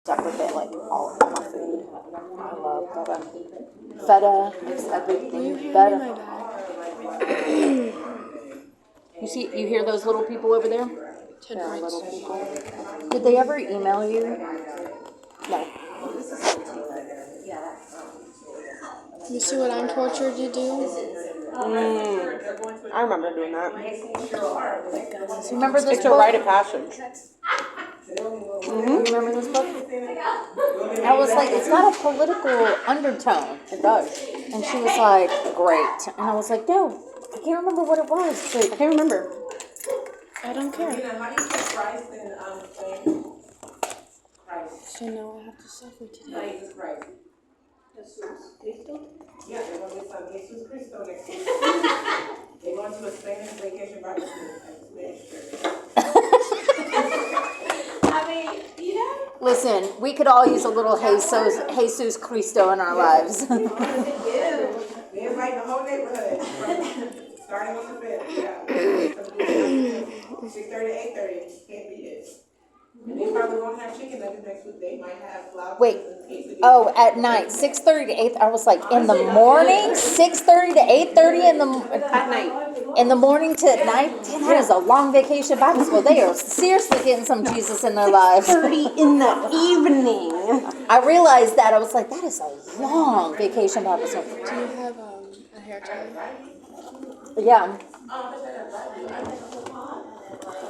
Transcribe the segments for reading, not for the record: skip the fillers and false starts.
separate, like all of my food. I love feta. Feta makes everything better. You hear those little people over there? They're little people. Did they ever email you? No. You see what I'm tortured to do? I remember doing that. Remember this It's a book? rite of passage. You remember this book? I was like, it's got a political undertone. It does. And she was like, great. And I was like, no, I can't remember what it was. But I can't remember. I don't care. How do you say Christ in Spain? Christ. So now I have to suffer today. Jesus Christ. Jesus Cristo? Yeah, they're going to get some Jesus Cristo next week. They're going to a Spanish vacation Bible school at Spanish church. I mean, you know. listen, we could all use a little Jesus Cristo in our lives. They invite the whole neighborhood, starting on the 5th. Yeah. 6:30 to 8:30. Can't beat it. And they probably won't have chicken nuggets next week. They might have flowers. Wait. Oh, at night, 6:30 to 8. I was like, in the morning, 6:30 to 8:30 At night. in the morning to at night. Damn, that is a long vacation Bible school. They are seriously getting some Jesus in their lives. 30 in the evening. I realized that. I was like, that is a long vacation Bible school. Do you have a hair tie? Yeah. I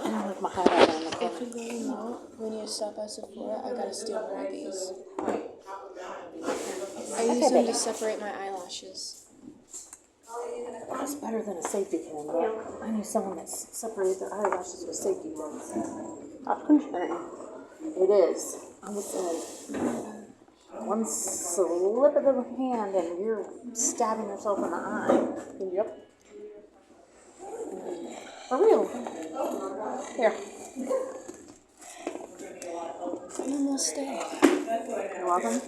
don't like my highlighter on the If corner. you really know, when you stop at Sephora, I gotta steal one of these. I use them to separate my eyelashes. It's better than a safety pin, but I knew someone that separated their eyelashes with safety pins. That's concerning. It is. I was like, one slip of the hand and you're stabbing yourself in the eye. Yep. For real. Here. Namaste. You're welcome.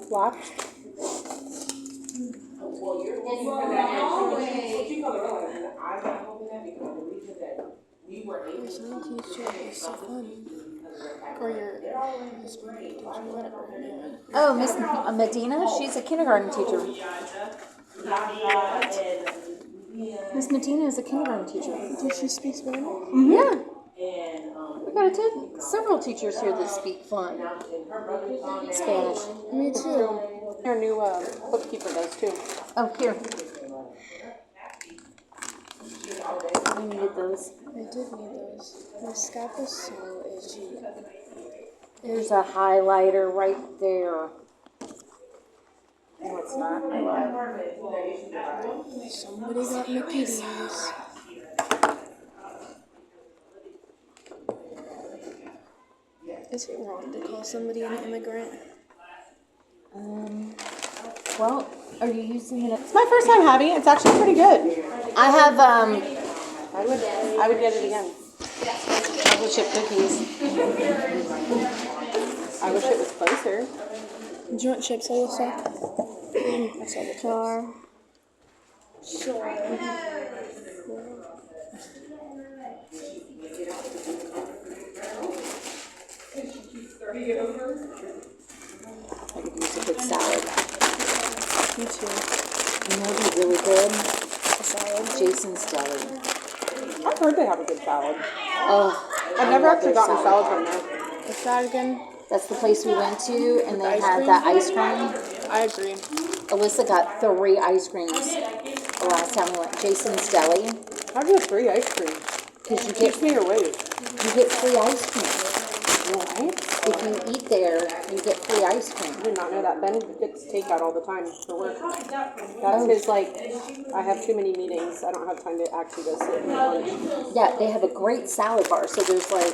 Watch. Your science teacher is so fun. Or your husband teacher, whatever her name is. Oh, Miss Medina, she's a kindergarten teacher. Miss Medina is a kindergarten teacher. Does she speak Spanish? Yeah. We got several teachers here that speak fluent Spanish. Me too. Our new bookkeeper does too. Oh, here. I needed those. I did need those. My scalp is so itchy. There's a highlighter right there. No, it's not. I lied. Somebody got Mickey D's. Is it wrong to call somebody an immigrant? Well, are you using it? It's my first time having it. It's actually pretty good. I have, I would get it again. Chocolate chip cookies. I wish it was closer. Do you want chips, Alyssa? I saw the jar. Sure. I could use a good salad. Me too. You know what'd be really good? A salad. Jason's Deli. I've heard they have a good salad. Oh, I've never actually gotten a salad from there. What's that again? That's the place we went to, and they ice had cream? that ice cream. I agree. Alyssa got 3 ice creams the last time we went. Jason's Deli. How do you have 3 ice cream? Because you Teach me your ways. get free ice cream. What? If you eat there, you get free ice cream. I did not know that. Ben gets takeout all the time for work. That's his, like, I have too many meetings. I don't have time to actually go sit and eat lunch. Yeah, they have a great salad bar. So there's like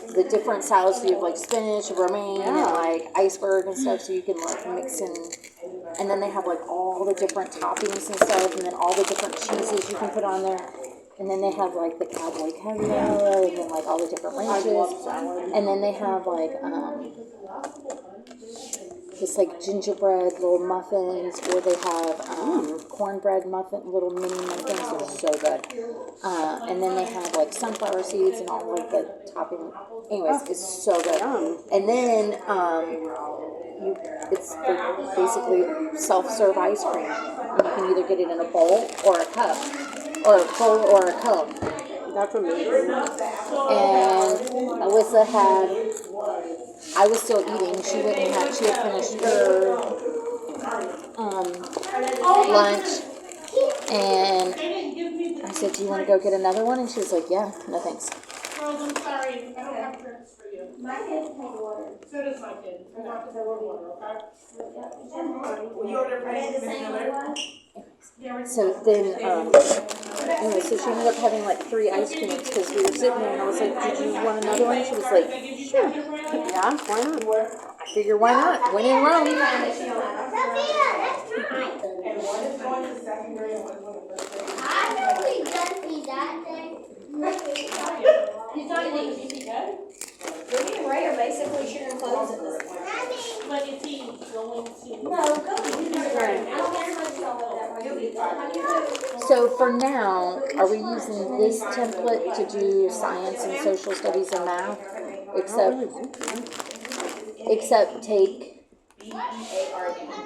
the different salads. You have like spinach, romaine, and like iceberg and stuff. So you can like mix in. And then they have like all the different toppings and stuff, and then all the different cheeses you can put on there. And then they have like the cowboy caviar, and then like all the different ranches. I love salad. And then they have like this like gingerbread little muffins, or they have cornbread muffin, little mini muffins. They're so good. And then they have like sunflower seeds and all like the topping. Anyways, it's so good. And then it's basically self-serve ice cream. And you can either get it in a bowl or a cup, or a bowl or a cone. That's amazing. And Alyssa had, I was still eating. She had finished her lunch, and I said, "Do you want to go get another one?" And she was like, "Yeah, no thanks." Girls, I'm sorry. I don't have drinks for you. My kids take water. So does my kid. I want to go water, okay? Were you over there praying, Miss Miller? So then, anyway, so she ended up having like 3 ice creams because we were sitting there, and I was like, "Did you want another one?" And she was like, "Sure." Yeah, why not? I figure, why not? When in Rome. Sophia, that's time. And one is going to second grade and one is going to first grade. I know we just need that thing. He's not eating. Is he good? Ruby and Ray are basically sharing clothes at this point. But is he going to? No, go. I don't care how you all that. You'll be fine. How do you do? So for now, are we using this template to do science and social studies and math? Except take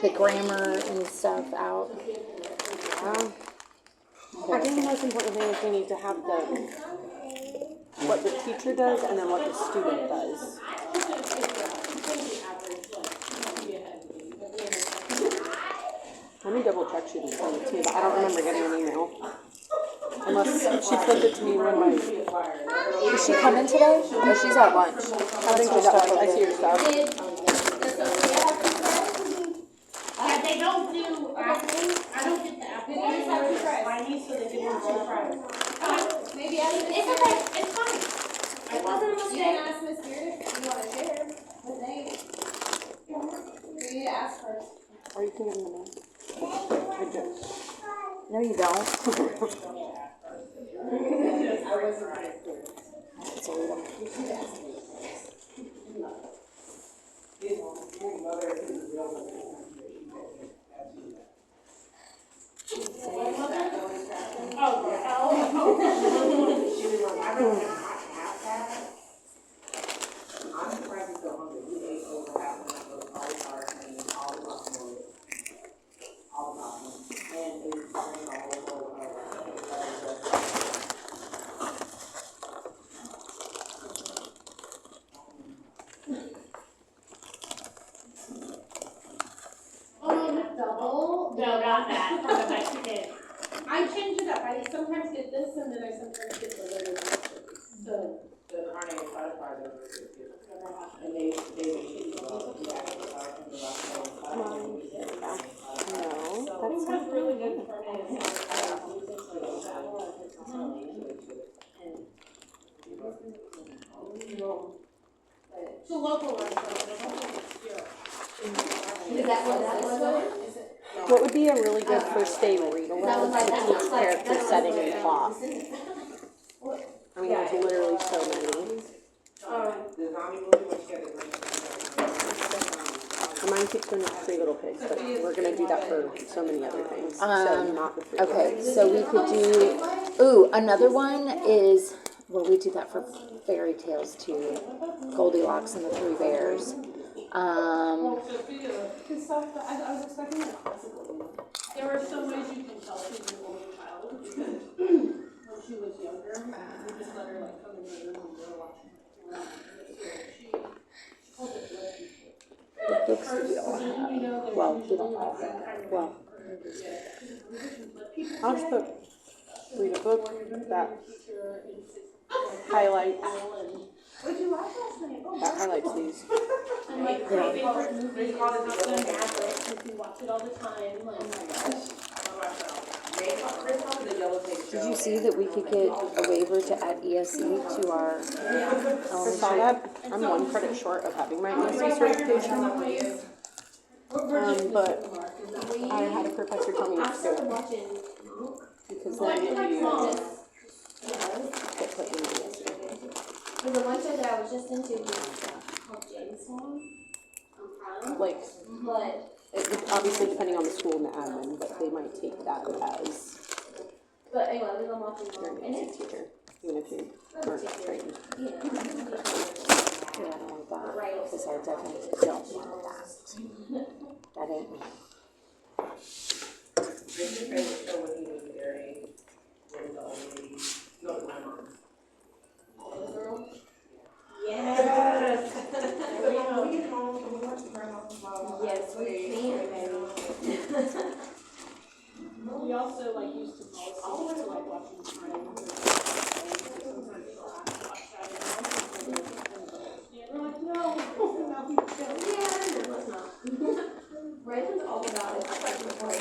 the grammar and stuff out. I think the most important thing is we need to have what the teacher does and then what the student does. Let me double check she didn't send it to me, but I don't remember getting an email. Unless she sent it to me when Is she coming today? Or she's at lunch? I think she's got, I see her stuff. They don't do apples. I don't get the apples. My niece, so they give them 2 fries. Maybe I didn't. It's okay. It's fine. It wasn't a mistake. You didn't ask Miss Meredith if you want to share, but they. You need to ask her. Or you can give them the name. I do. No, you don't. I'm surprised you're still hungry. We ate over half of those cauliflower and all the toppings. And it was bringing a whole bowl Double? No, not that. From the Mexican. I change it up. I sometimes get this, and then I sometimes get the little the carne cauliflower that was really good. And they cheese well. No, That's that's really good for me. It's a local restaurant. I don't think it's here. Is that what that was? what would be a really good first day read aloud to teach character setting and plot. I mean, there's literally so many. The zombie movie, when she got the green. And mine keeps going to 3 Little Pigs, but we're gonna do that for so many other things. So not the 3 Little Okay, Pigs. so we could do, another one is, well, we do that for fairy tales too. Goldilocks and the 3 Bears. I was expecting a classical one. There are some ways you can tell she's an older child because when she was younger, we just let her like come in the room and we were watching her. She called it The books that we all have. Well, we don't all have. Well, I'll just read a book that highlights these. And like Yeah. they call it movies, if you watch it all the time, like did you see that we could get a waiver to add ESE to our I elementary? saw that. I'm 1 credit short of having my ESC certification. But I had a professor tell me to do it. Because then you get put in ESC. There's a one show that I was just into called Jamestown. On Prime. like, But obviously depending on the school and the admin, but they might take that as anyway, I was on watching your mom, and music it's teacher, even if you aren't trained. you know. Yeah, I don't want that, because I definitely don't want that. That ain't me. What's your favorite show when he was their age? What was the old lady? No, my mom. Yes. So when we get home, can we watch the Grandma's Mom? Yes, we can. We also like used to also like watching Friends. Yeah, we're like, no, now we don't. Yeah, no, it's not. Raven's all about it. I like the play.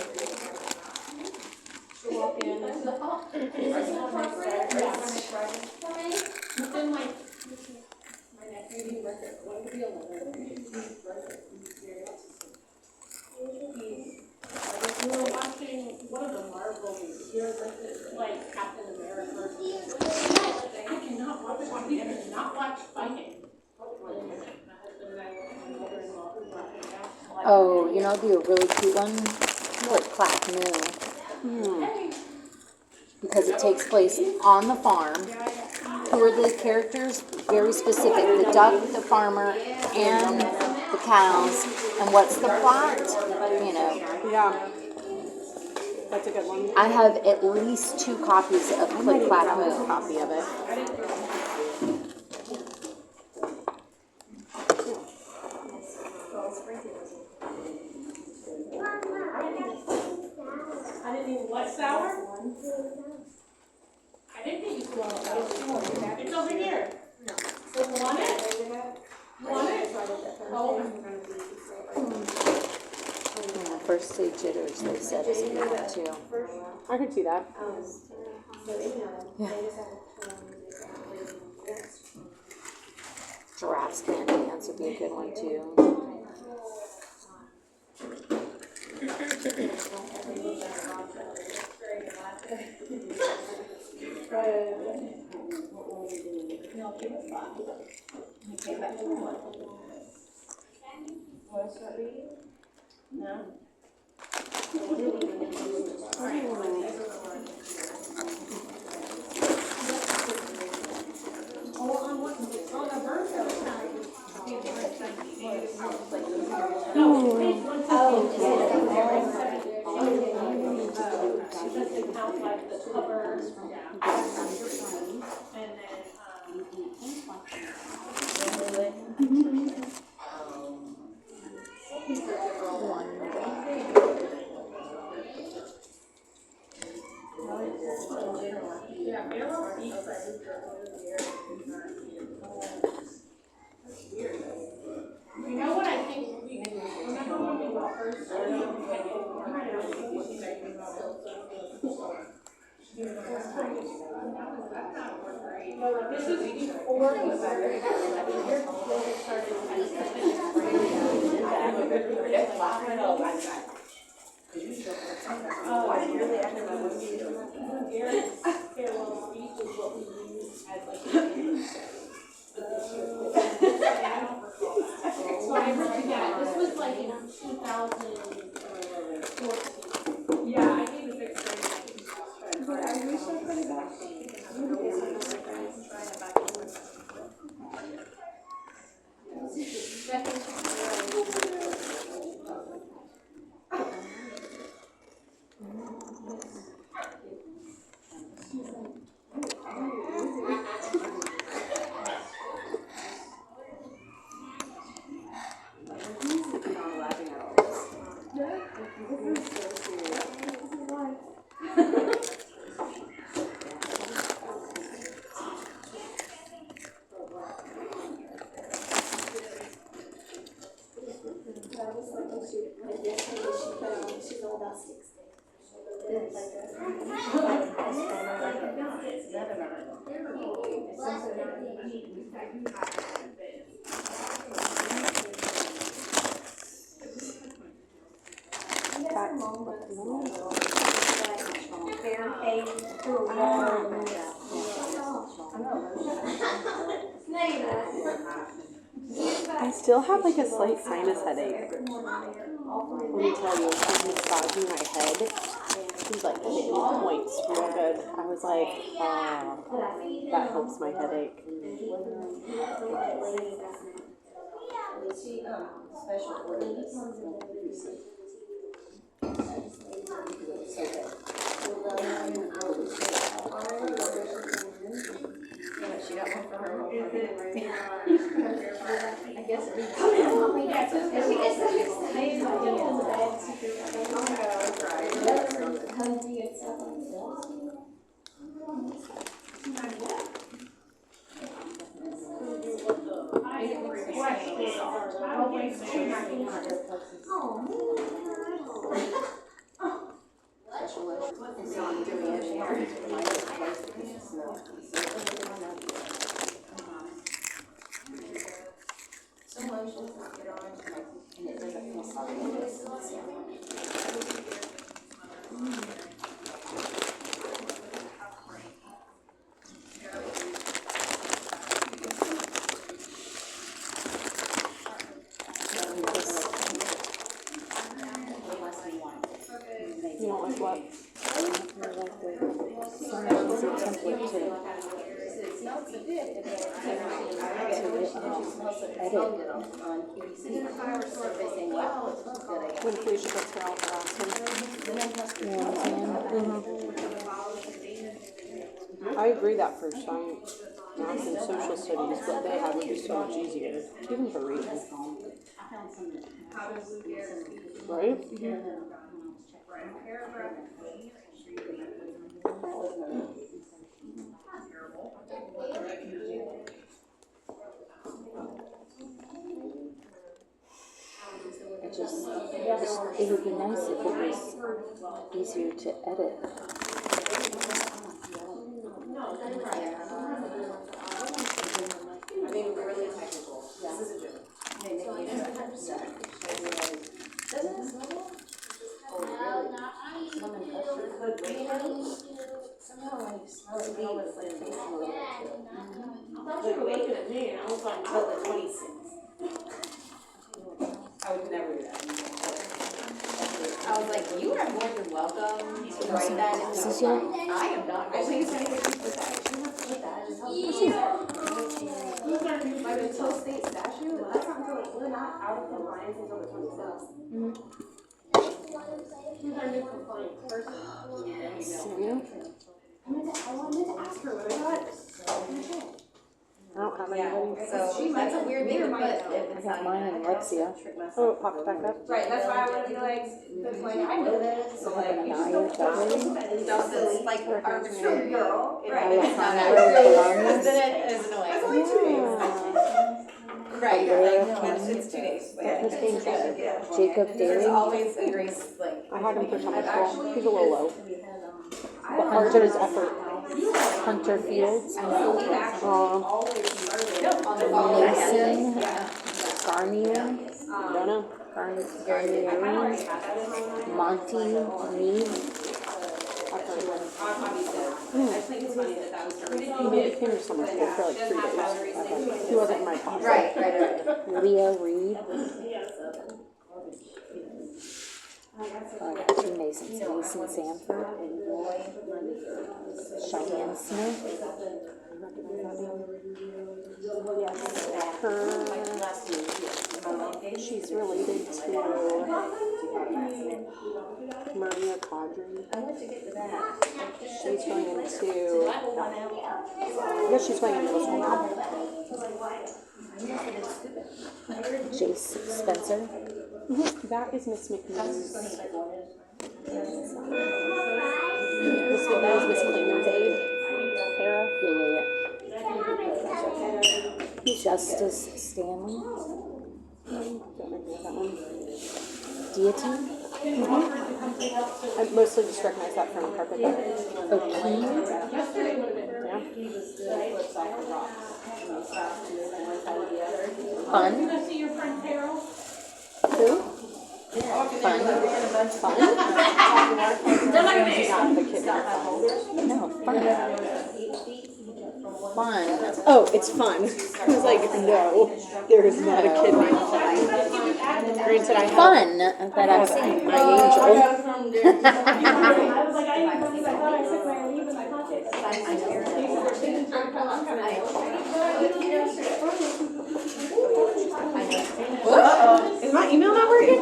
She'll walk in and she's like, oh, is this an appropriate? For me? But then like, my nephew, he worked at, what would be 11? We were watching one of the Marvel movies, like Captain America or something. I cannot watch fighting. I cannot watch fighting. My husband and I went to my mother-in-law who brought him back. Oh, you know, it'd be a really cute one, like Clack Moo. Because it takes place on the farm. Who are the characters? Very specific. The duck, the farmer, and the cows. And what's the plot? You know. Yeah. That's a good one. I have at least 2 copies of Click Clack That was a Moo. copy of it. I didn't even, what, sour? I didn't think you wanted sour. It's over here. You want it? You want it? Oh. Yeah, first stage jitters, they said, is a good one too. I could see that. Giraffes can't dance would be a good one too. You know what I think we remember when we were first starting? This is before the started. Garrett's farewell speech is what we use as like so I remember that. This was like in 2014. Yeah, I gave the sixth grade. I wish I could have got Name it. I still have like a slight sinus headache. Let me tell you, she's massaging my head. She's like hitting points real good. I was like, that helps my headache. She got one for her. I guess it is. She gets so excited. Hungry and stuff like You don't like what? It's a template to when Felicia gets her out, I'll ask her. I agree that for science, math, and social studies, what they have would be so much easier, even for reading. Right? It would be nice if it was easier to edit. I would never do that. I was like, you are more than welcome to write that in the I am not. I think it's going to get you with that. Like until state statute, that's not until we're not out of compliance until the 26th. Who's our new compliance person? Samuel? I meant to ask her, but I thought. I don't have anybody. So that's a weird thing to put if I it's got not mine and Lexia. Oh, it popped back up. Right, that's why I wanted to be like, I know this, so like, you just don't stuff that's like arbitrary. girl. Right. Alejandro It's not Bolaños. Then it is annoying. That's only 2 days. Right, Andrea like, no, Fleming. it's 2 days. His game's better. Jacob There's Daly. always a grace, like. I had him for summer school. He's a little low. But Hunter- hard his effort. Hunter Fields. Mason Garnier. Don't know. Garnier. Monty Mead. I've heard of him. I think it's funny that was He came to summer school for like 3 days. He wasn't in my class. Right. Leah Reed. Two Masons. Mason Sanford. Cheyenne Smith. Yes. She's related to Maria Quadri. She's going into, I guess she's going into middle school now. Jace Spencer. That is Miss McNews. Miss McNews, Miss Clinton's aide. Kara. Yeah. Justice Stanley. Don't recognize that one. Deity. I mostly just recognize that from Carpet Bear. O'Keefe. Yeah. Fun. See your friend Carol? Who? Fun. Fun? Not the kid. No, fun. fun. Oh, it's fun. I was like, no, there is not a kid named Fun. Granted, I have Fun that I've seen. my angel. I was like, I didn't believe, I thought I took my leave in my pocket. Is my email not working?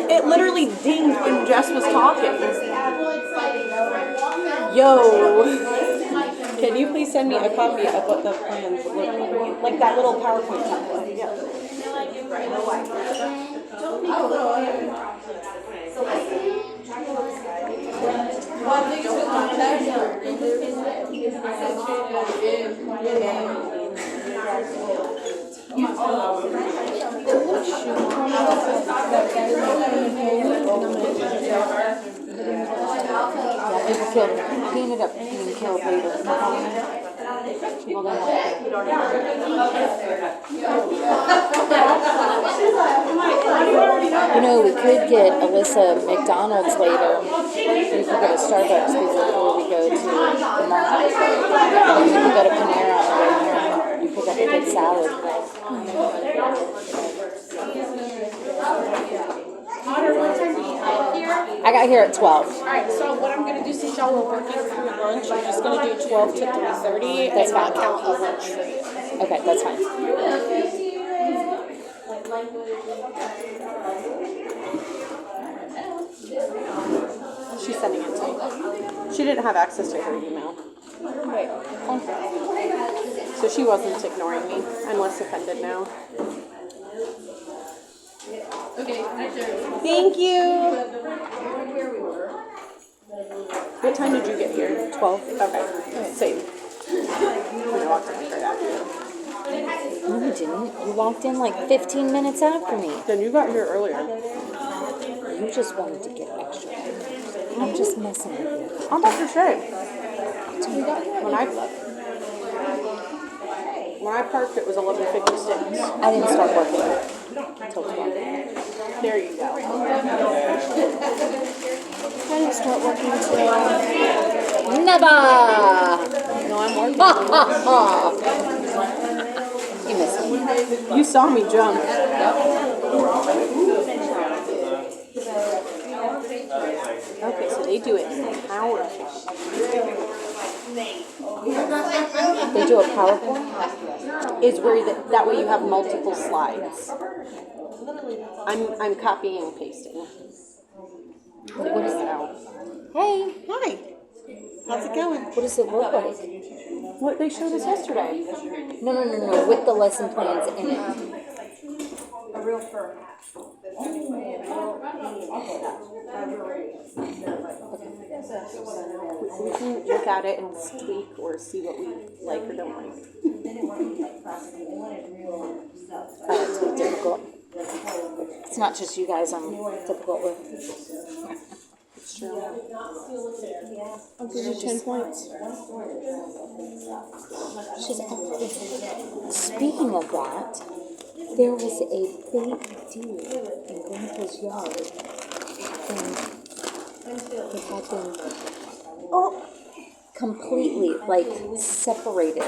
It literally dinged when Jess was talking. Yo, can you please send me a copy of what the plans look like? Like that little PowerPoint template. Yeah. One thing to Yeah, people killed. He ended up being killed later. Well, then you know, we could get Alyssa McDonald's later. We could go to Starbucks before we go to the mall. And then we can go to Panera on the way home. You pick up a big salad. I got here at 12. Alright, so what I'm gonna do since y'all were working through lunch, I'm just gonna do 12 to 3:30 and not count a lunch break. Okay, that's fine. She's sending it to me. She didn't have access to her email. So she wasn't ignoring me. I'm less offended now. Okay, Thank you. What time did you get here? 12. Okay, same. When I walked in right after you. No, you didn't. You walked in like 15 minutes after me. Then you got here earlier. You just wanted to get extra. I'm just messing with you. I'm about to say. When I parked, it was 11:56. I didn't start working until 12. There you go. I didn't start working until never. No, I'm working. Ha ha ha. You missed me. You saw me jump. Okay, so they do it PowerPoint. They do a PowerPoint? Is where that way you have multiple slides. I'm copying and pasting. What is it? Hey, Hi. How's it going? what does it look like? What they showed us yesterday. No, with the lesson plans in it. We can look at it and tweak or see what we like or don't like. It's difficult. It's not just you guys I'm difficult with. It's true. I'll give you 10 points. Speaking of that, there was a big deer in Grandpa's yard, and it had been completely separated.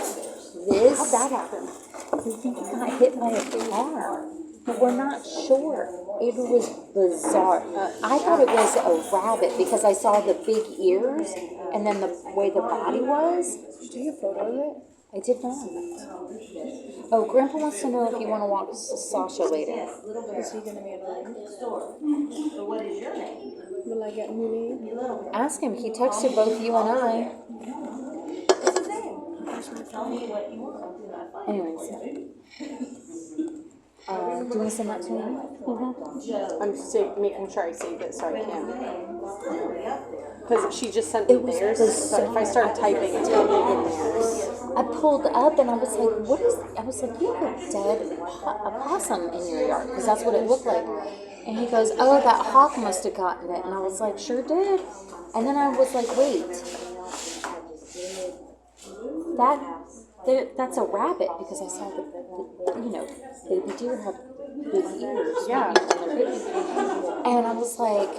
How'd that happen? We think it got hit by a car, but we're not sure. It was bizarre. I thought it was a rabbit because I saw the big ears and then the way the body was. Did you take a photo of it? I did not. Oh, Grandpa wants to know if you want to walk Sasha later. Is he gonna be in the room? Will I get new name? Ask him. He texted both you and I. Anyways. Do you want to send that to me? I'm making sure I saved it so I can. Because she just sent me theirs, so if I start typing, it's going to be in theirs. I pulled up and I was like, what is, I was like, you have a dead possum in your yard, because that's what it looked like. And he goes, oh, that hawk must have gotten it. And I was like, sure did. And then I was like, wait, that's a rabbit, because I saw the baby deer have big ears. Yeah. And they're big. And I was like,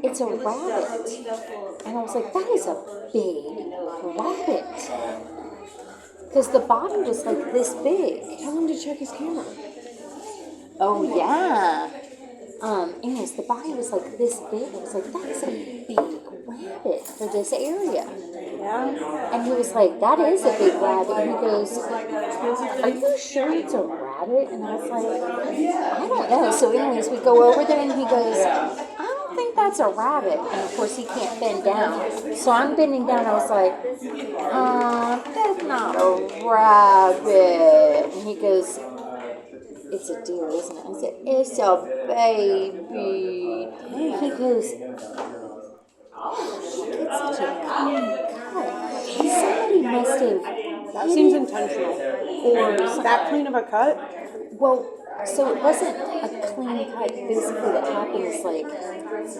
it's a rabbit. And I was like, that is a big rabbit. Because the body was like this big. Tell him to check his camera. Oh, yeah. Anyways, the body was like this big. I was like, that's a big rabbit for this area. Yeah. And he was like, that is a big rabbit. And he goes, are you sure it's a rabbit? And I was like, I don't know. So anyways, we go over there and he goes, I don't think that's a rabbit. And of course he can't bend down. So I'm bending down. I was like, that's not a rabbit. And he goes, it's a deer, isn't it? I said, it's a baby. And he goes, it's such a clean cut. Somebody must have. That seems intentional. Or That clean of a cut? well, so it wasn't a clean cut. Basically, what happened is like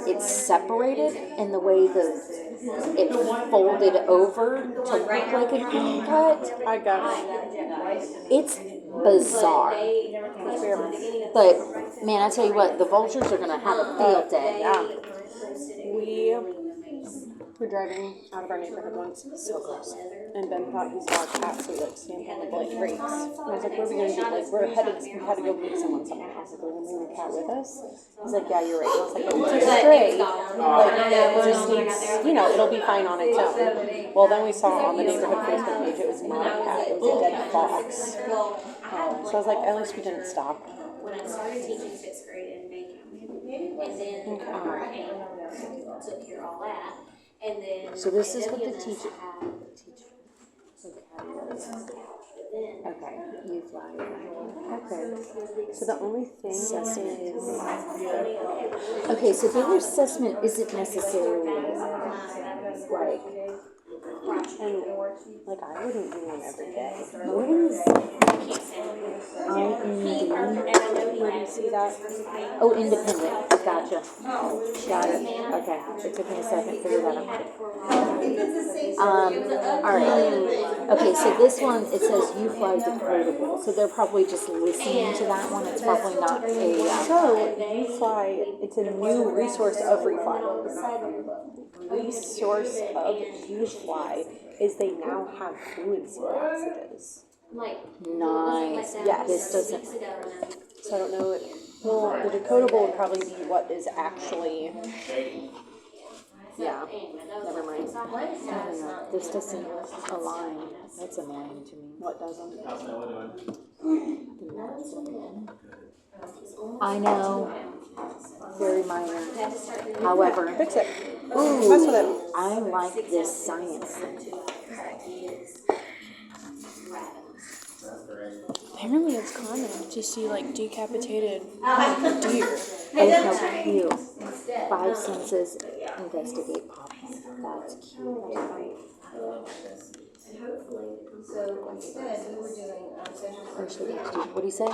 it's separated, and the way it folded over to look like a clean cut. I got it. It's bizarre. But man, I tell you what, the vultures are gonna have a field day. Yeah. We were driving out of our neighborhood once, so close, and Ben thought he saw a cat, so we like stamped on the like brakes. And I was like, "What are we gonna do? Like, we had to go meet someone somehow. I was like, "We're gonna bring the cat with us." He's like, "Yeah, you're right." And I was like, "But it's a stray. Like, it just needs, it'll be fine on its own." Well, then we saw on the neighborhood Facebook page it was not a cat; it was a dead fox. So I was like, "At least we didn't stop." When I started teaching 6th grade in Macon, and then took care of all that, and then. So this is what the teacher. Okay, you fly. Okay. So the only thing is, Okay, so the assessment isn't necessarily like. and like I wouldn't do one every day. What is IND? Where do you see that? Oh, independent. Gotcha. Got it. Okay. It took me a second to figure that out. Alright. Okay, so this one, it says U-Fly decodable. So they're probably just listening to that one. It's probably not a. So U-Fly, it's a new resource of Refly. Resource of U-Fly is they now have fluency passages. Nice. Yes. This doesn't. So I don't know. Well, the decodable would probably be what is actually. Yeah. Never mind. I don't know. This doesn't align. That's annoying to me. What doesn't? I know. Very minor. However, Fix it. ooh, Mess with it. I like this science thing. Apparently it's common to see like decapitated deer. Oh, how cute. 5 senses investigate pop. That's cute. Or should we do, what do you say?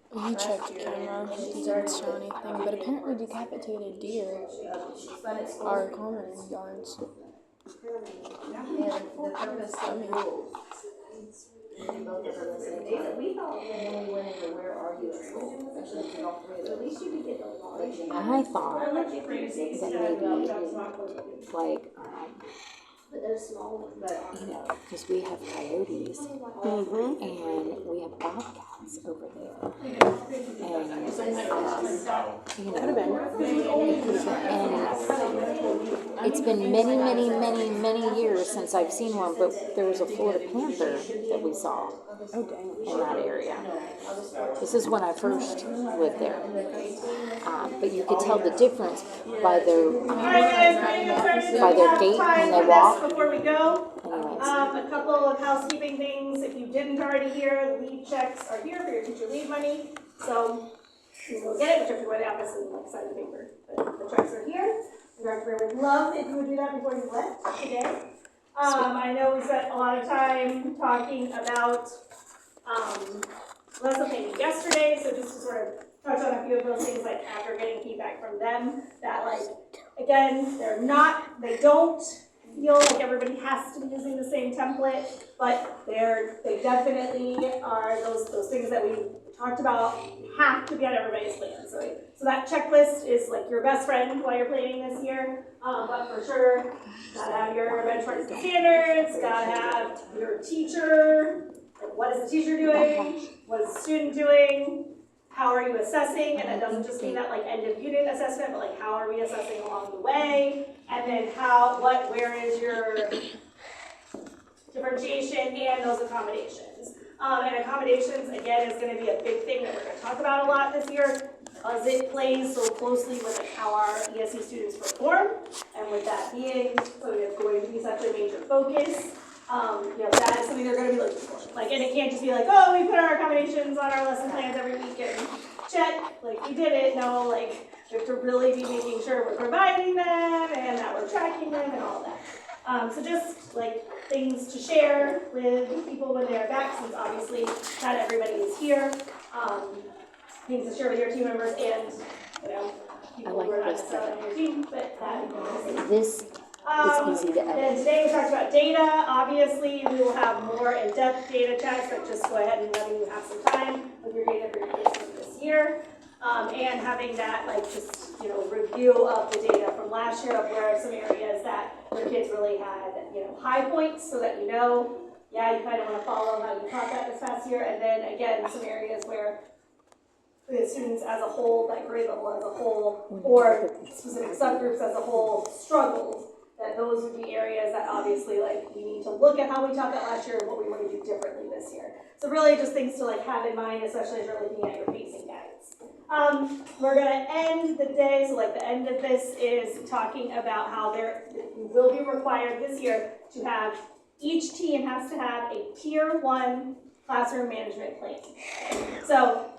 He checked the camera, he didn't show anything, but apparently decapitated deer are common in yards. I thought that maybe like because we have coyotes and we have bobcats over there, and and it's been many years since I've seen one, but there was a Florida panther that we saw in that area. This is when I first lived there, but you could tell the difference by their gait when they walk. Before we go, Anyways. a couple of housekeeping things. If you didn't already hear, the leave checks are here for your teacher leave money. So you will get it, which everybody office and sign the paper. But the checks are here. The director would love if you would do that before you left today. I know we spent a lot of time talking about lesson planning yesterday, so just to sort of touch on a few of those things, like after getting feedback from them, that like, again, they don't feel like everybody has to be using the same template, but they definitely are those things that we talked about have to be on everybody's plan. So that checklist is like your best friend while you're planning this year. But for sure, gotta have your benchmark standards, gotta have your teacher, like what is the teacher doing, what is the student doing, how are you assessing, and that doesn't just mean that like end of unit assessment, but like how are we assessing along the way, and then where is your differentiation and those accommodations. And accommodations, again, is gonna be a big thing that we're gonna talk about a lot this year, because it plays so closely with like how our ESE students perform, and with that being going to be such a major focus, that is something they're gonna be looking for. Like, and it can't just be like, oh, we put our accommodations on our lesson plans every week and check, like we did it. No, like we have to really be making sure we're providing them and that we're tracking them and all that. So just like things to share with people when they're back, since obviously not everybody is here. Things to share with your team members and, people who are not necessarily on your team, but that This is easy to edit. Then today we talked about data. Obviously, we will have more in-depth data checks, but just go ahead and letting you have some time with your data for your kids from this year. And having that, review of the data from last year of where are some areas that your kids really had, high points, so that you kind of want to follow how you taught that this past year. And then again, some areas where the students as a whole, that grade level as a whole, or specific subgroups as a whole struggled, that those would be areas that obviously we need to look at how we taught that last year and what we want to do differently this year. So really just things to have in mind, especially as you're looking at your pacing guides. We're gonna end the day, so the end of this is talking about how you will be required this year to have, each team has to have a tier 1 classroom management plan. So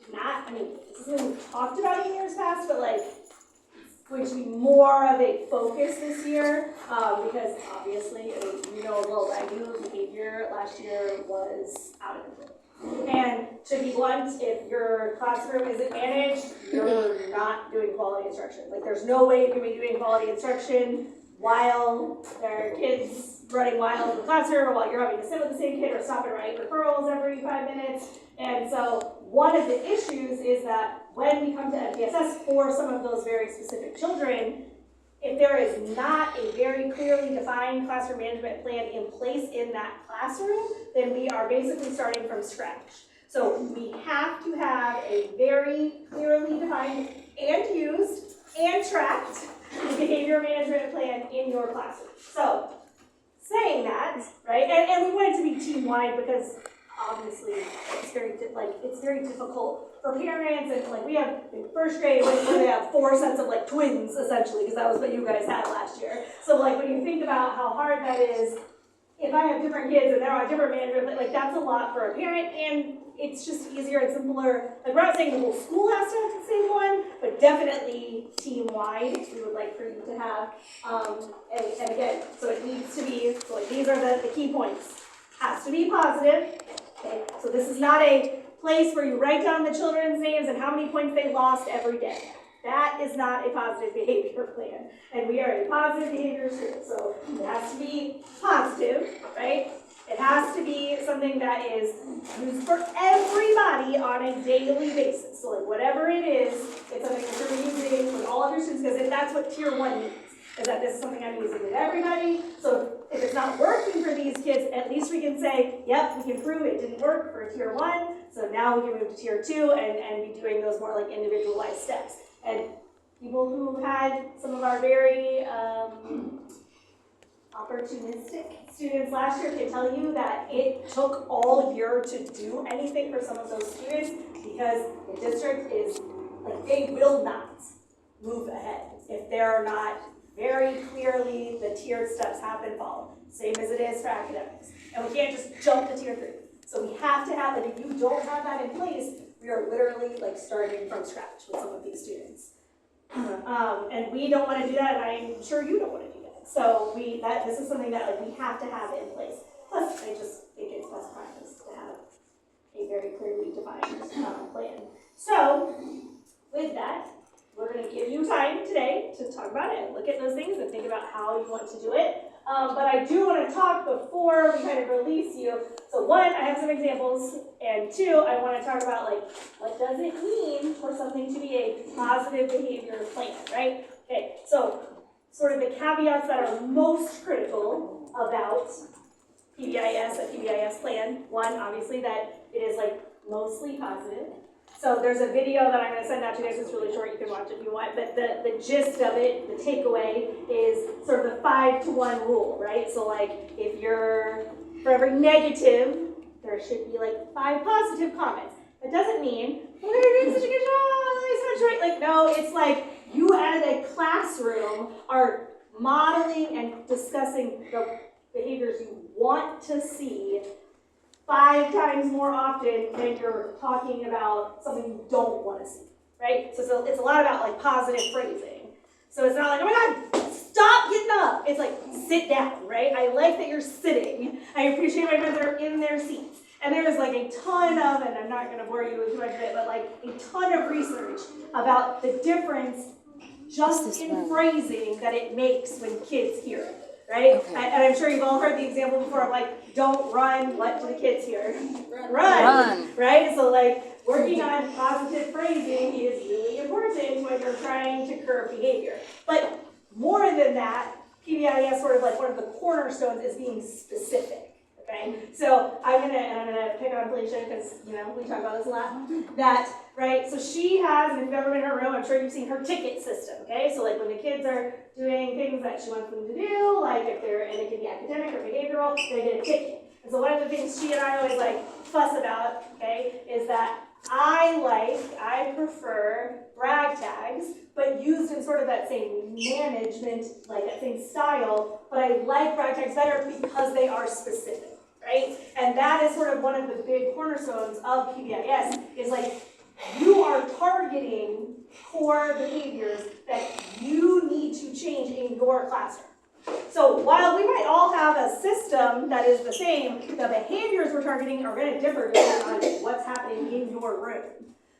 this is something we've talked about in years past, but going to be more of a focus this year, because obviously, as well as I do, behavior last year was out of control. And to be blunt, if your classroom isn't managed, you're not doing quality instruction. There's no way you can be doing quality instruction while there are kids running wild in the classroom, or while you're having to sit with the same kid or stop and write referrals every 5 minutes. And so one of the issues is that when we come to MTSS for some of those very specific children, if there is not a very clearly defined classroom management plan in place in that classroom, then we are basically starting from scratch. So we have to have a very clearly defined and used and tracked behavior management plan in your classroom. So saying that, right, and we want it to be team-wide, because obviously it's very difficult for parents, and we have in first grade where they have 4 sets of twins essentially, because that was what you guys had last year. So when you think about how hard that is, if I have different kids and they're on different management, that's a lot for a parent, and it's just easier and simpler. We're not saying the whole school has to have the same one, but definitely team-wide, we would like for you to have. And again, so it needs to be, these are the key points. Has to be positive. Okay, so this is not a place where you write down the children's names and how many points they lost every day. That is not a positive behavior plan. And we are a positive behavior school, so it has to be positive, right? It has to be something that is used for everybody on a daily basis. So whatever it is, it's something that you're using with all of your students, because that's what tier 1 means, is that this is something I'm using with everybody. So if it's not working for these kids, at least we can say, yep, we can prove it didn't work for tier 1, so now we can move to tier 2 and be doing those more individualized steps. And people who had some of our very opportunistic students last year can tell you that it took all year to do anything for some of those students, because the district is, they will not move ahead if they're not very clearly the tiered steps have been followed, same as it is for academics. And we can't just jump to tier 3. So we have to have, if you don't have that in place, we are literally starting from scratch with some of these students. And we don't want to do that, and I'm sure you don't want to do that. So this is something that we have to have in place. Plus, I just think it's best practice to have a very clearly defined plan. So with that, we're going to give you time today to talk about it and look at those things and think about how you want to do it. But I do want to talk before we kind of release you. So 1, I have some examples, and 2, I want to talk about what does it mean for something to be a a positive behavior plan, right? Okay, so sort of the caveats that are most critical about PBIS, a PBIS plan. One, obviously, that it is like mostly positive. So there's a video that I'm going to send out to you guys. It's really short. You can watch it if you want. But the gist of it, the takeaway, is sort of the 5-to-1 rule, right? So like if you're, for every negative, there should be like 5 positive comments. That doesn't mean, oh, you're doing such a good job, that is so much right. Like, no, it's like you as a classroom are modeling and discussing the behaviors you want to see 5 times more often than you're talking about something you don't want to see, right? So it's a lot about like positive phrasing. So it's not like, oh my God, stop getting up. It's like, sit down, right? I like that you're sitting. I appreciate my friends that are in their seats. And there's like a ton of, and I'm not going to bore you with too much of it, but like a ton of research about the difference just in phrasing that it makes when kids hear it. Right? Okay. And I'm sure you've all heard the example before of like, don't run, what do the kids hear? Run. Run. Right? So like, working on positive phrasing is really important when you're trying to curb behavior. But more than that, PBIS sort of like one of the cornerstones is being specific. Okay? So I'm gonna pick on Felicia because, you know, we talk about this a lot. That, right, so she has, and if you've ever been in her room, I'm sure you've seen her ticket system, okay? So like when the kids are doing things that she wants them to do, like if they're, and it can be academic or behavioral, they get a ticket. And so one of the things she and I always like fuss about, okay, is that I prefer brag tags, but used in sort of that same management, like that same style, but I like brag tags better because they are specific. Right? And that is sort of one of the big cornerstones of PBIS, is like you are targeting core behaviors that you need to change in your classroom. So while we might all have a system that is the same, the behaviors we're targeting are going to differ depending on what's happening in your room.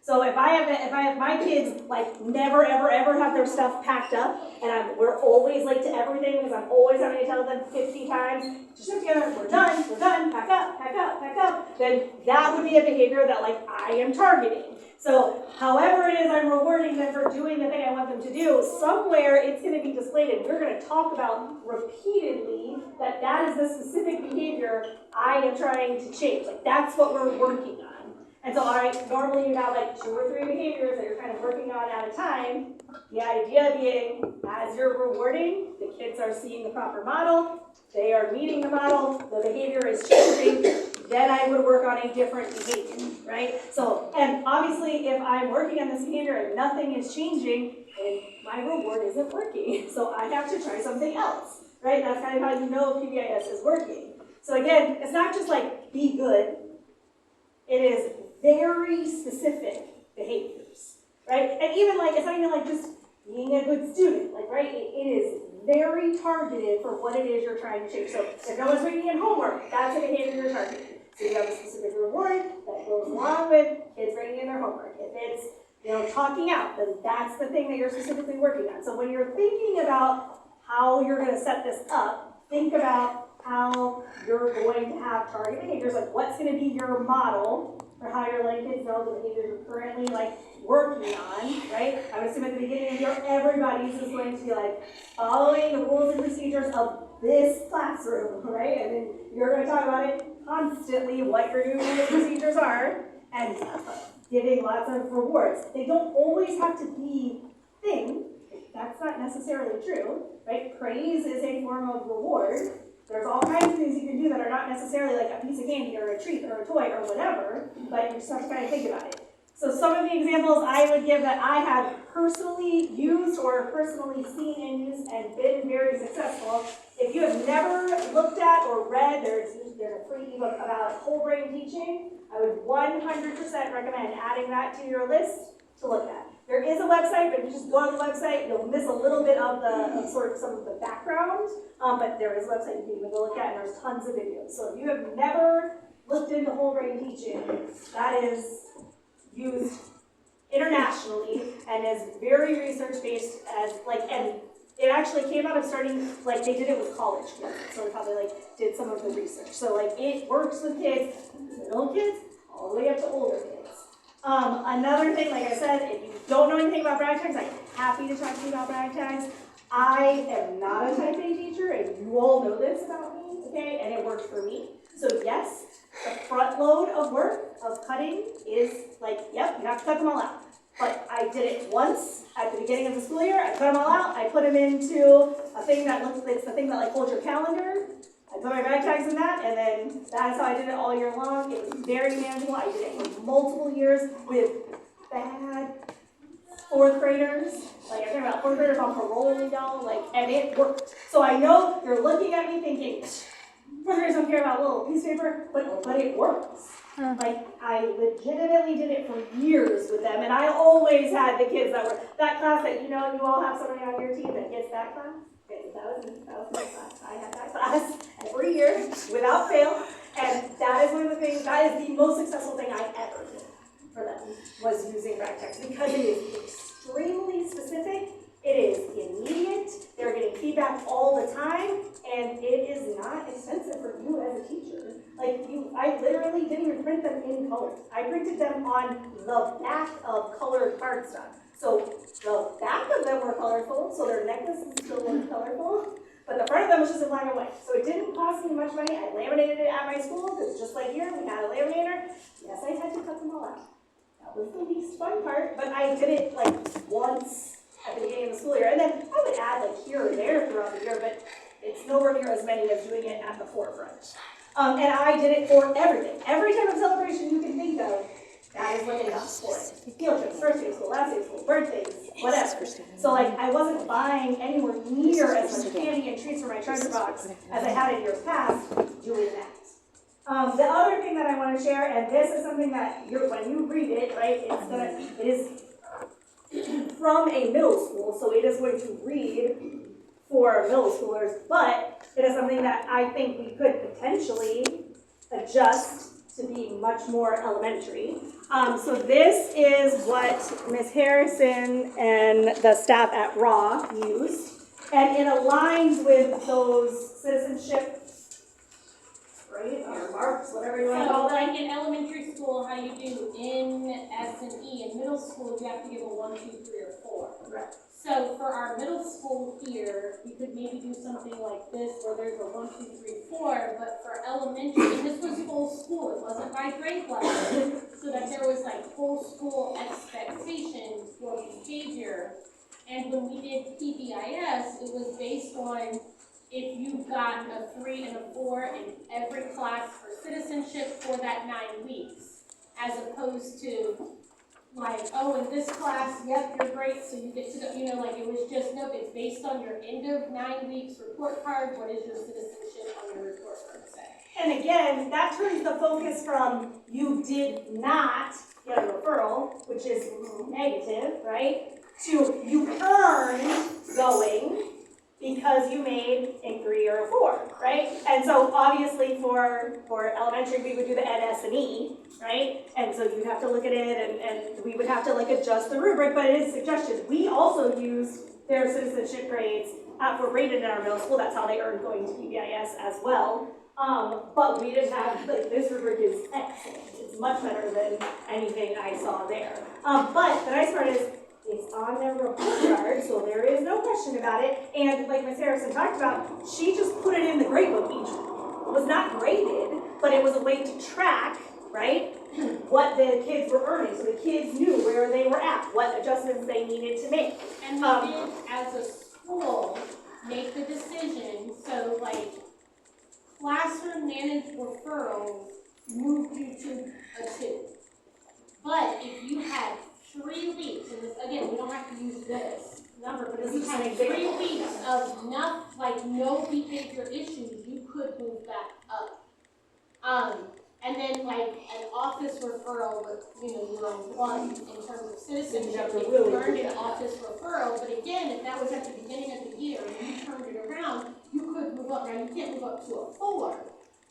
So if I have my kids like never ever ever have their stuff packed up, and we're always late to everything because I'm always having to tell them 50 times, just sit together, we're done, pack up, then that would be a behavior that like I am targeting. So however it is I'm rewarding them for doing the thing I want them to do, somewhere it's going to be displayed, and we're going to talk about repeatedly that that is the specific behavior I am trying to change. Like that's what we're working on. And so, all right, normally you have like 2 or 3 behaviors that you're kind of working on at a time. The idea being, as you're rewarding, the kids are seeing the proper model, they are meeting the model, the behavior is changing, then I would work on a different behavior, right? So, and obviously, if I'm working on this behavior and nothing is changing, then my reward isn't working. So I have to try something else, right? That's kind of how you know if PBIS is working. So again, it's not just like, be good. It is very specific behaviors, right? And even like, it's not even like just being a good student, like, right? It is very targeted for what it is you're trying to change. So if no one's bringing in homework, that's a behavior you're targeting. So you have a specific reward that goes along with kids bringing in their homework. If it's, you know, talking out, then that's the thing that you're specifically working on. So when you're thinking about how you're going to set this up, think about how you're going to have target behaviors, like what's going to be your model for how you're letting kids know the behaviors you're currently like working on, right? I would assume at the beginning of the year, everybody's is going to be like following the rules and procedures of this classroom, right? And then you're going to talk about it constantly, what your new rules and procedures are, and giving lots of rewards. They don't always have to be things. That's not necessarily true, right? Praise is a form of reward. There's all kinds of things you can do that are not necessarily like a piece of candy or a treat or a toy or whatever, but you just have to kind of think about it. So some of the examples I would give that I have personally used or personally seen and used and been very successful. If you have never looked at or read, there's a free ebook about whole brain teaching. I would 100% recommend adding that to your list to look at. There is a website, but if you just go to the website, you'll miss a little bit of sort of some of the background, but there is a website you can even go look at, and there's tons of videos. So if you have never looked into whole brain teaching, that is used internationally and is very research-based as like, and it actually came out of starting, like they did it with college kids, so that's how they like did some of the research. So like it works with kids, little kids, all the way up to older kids. Another thing, like I said, if you don't know anything about brag tags, I'm happy to talk to you about brag tags. I am not a type A teacher, and you all know this about me, okay? And it worked for me. So yes, the front load of work, of cutting, is like, yep, you have to cut them all out. But I did it once at the beginning of the school year. I cut them all out. I put them into a thing that looks, it's the thing that like holds your calendar. I put my brag tags in that, and then that's how I did it all year long. It was very manageable. I did it for multiple years with bad fourth graders. Like I'm talking about fourth graders on parole, y'all. Like, and it worked. So I know you're looking at me thinking, fourth graders don't care about a little piece of paper, but it works. Like, I legitimately did it for years with them, and I always had the kids that were, that class that, you know, you all have somebody on your team that gets that class. Okay, that was my class. I had that class every year, without fail, and that is one of the things, that is the most successful thing I ever did for them, was using brag tags, because it is extremely specific, it is immediate, they're getting feedback all the time, and it is not expensive for you as a teacher. Like I literally didn't even print them in color. I printed them on the back of colored cardstock. So the back of them were colorful, so their necklaces still looked colorful, but the front of them was just in black and white. So it didn't cost me much money. I laminated it at my school, because just like here, we had a laminator. Yes, I had to cut them all out. That was the least fun part, but I did it like once at the beginning of the school year, and then I would add like here or there throughout the year, but it's nowhere near as many as doing it at the forefront. And I did it for everything. Every type of celebration you can think of, that is what it is for. Field trips, first day of school, last day of school, birthdays, whatever. So like, I wasn't buying anywhere near as much candy and treats for my treasure box as I had in years past doing that. The other thing that I want to share, and this is something that when you read it, right, it is from a middle school, so it is going to read for middle schoolers, but it is something that I think we could potentially adjust to be much more elementary. So this is what Ms. Harrison and the staff at Raw used, and it aligns with those citizenship, right, or marks, whatever you want to call So, them. like in elementary school, how you do in S and E, in middle school, you have to give a 1, 2, 3, or 4. Right. So for our middle school here, we could maybe do something like this, where there's a 1, 2, 3, 4, but for elementary, and this was full school, it wasn't by grade level, so that there was like full school expectations for behavior. And when we did PBIS, it was based on if you got a 3 and a 4 in every class for citizenship for that 9 weeks, as opposed to like, oh, in this class, yep, you're great, so you get to go, you know, like, it was just, nope, it's based on your end of 9 weeks report card, what is your citizenship on your report card say? And again, that turns the focus from you did not get a referral, which is negative, right, to you earned going because you made a 3 or a 4, right? And so obviously for elementary, we would do the Ed, S, and E, right? And so you'd have to look at it and we would have to like adjust the rubric, but it is suggestion. We also use their citizenship grades for rated in our middle school. That's how they earned going to PBIS as well. But we didn't have, like, this rubric is excellent. It's much better than anything I saw there. But the nice part is, it's on their report card, so there is no question about it. And like Ms. Harrison talked about, she just put it in the grade book each week. It was not graded, but it was a way to track, right, what the kids were earning. So the kids knew where they were at, what adjustments they needed to make. And we did, as a school, make the decision, so like, classroom managed referrals moved you to a 2. But if you had 3 weeks, and this, again, we don't have to use this number, but if you had 3 weeks of no behavior issues, you could move back up. And then like an office referral with, you're on 1 in terms of citizenship, if you earned an office referral, but again, if that was at the beginning of the year and you turned it around, you could move up. Now, you can't move up to a 4,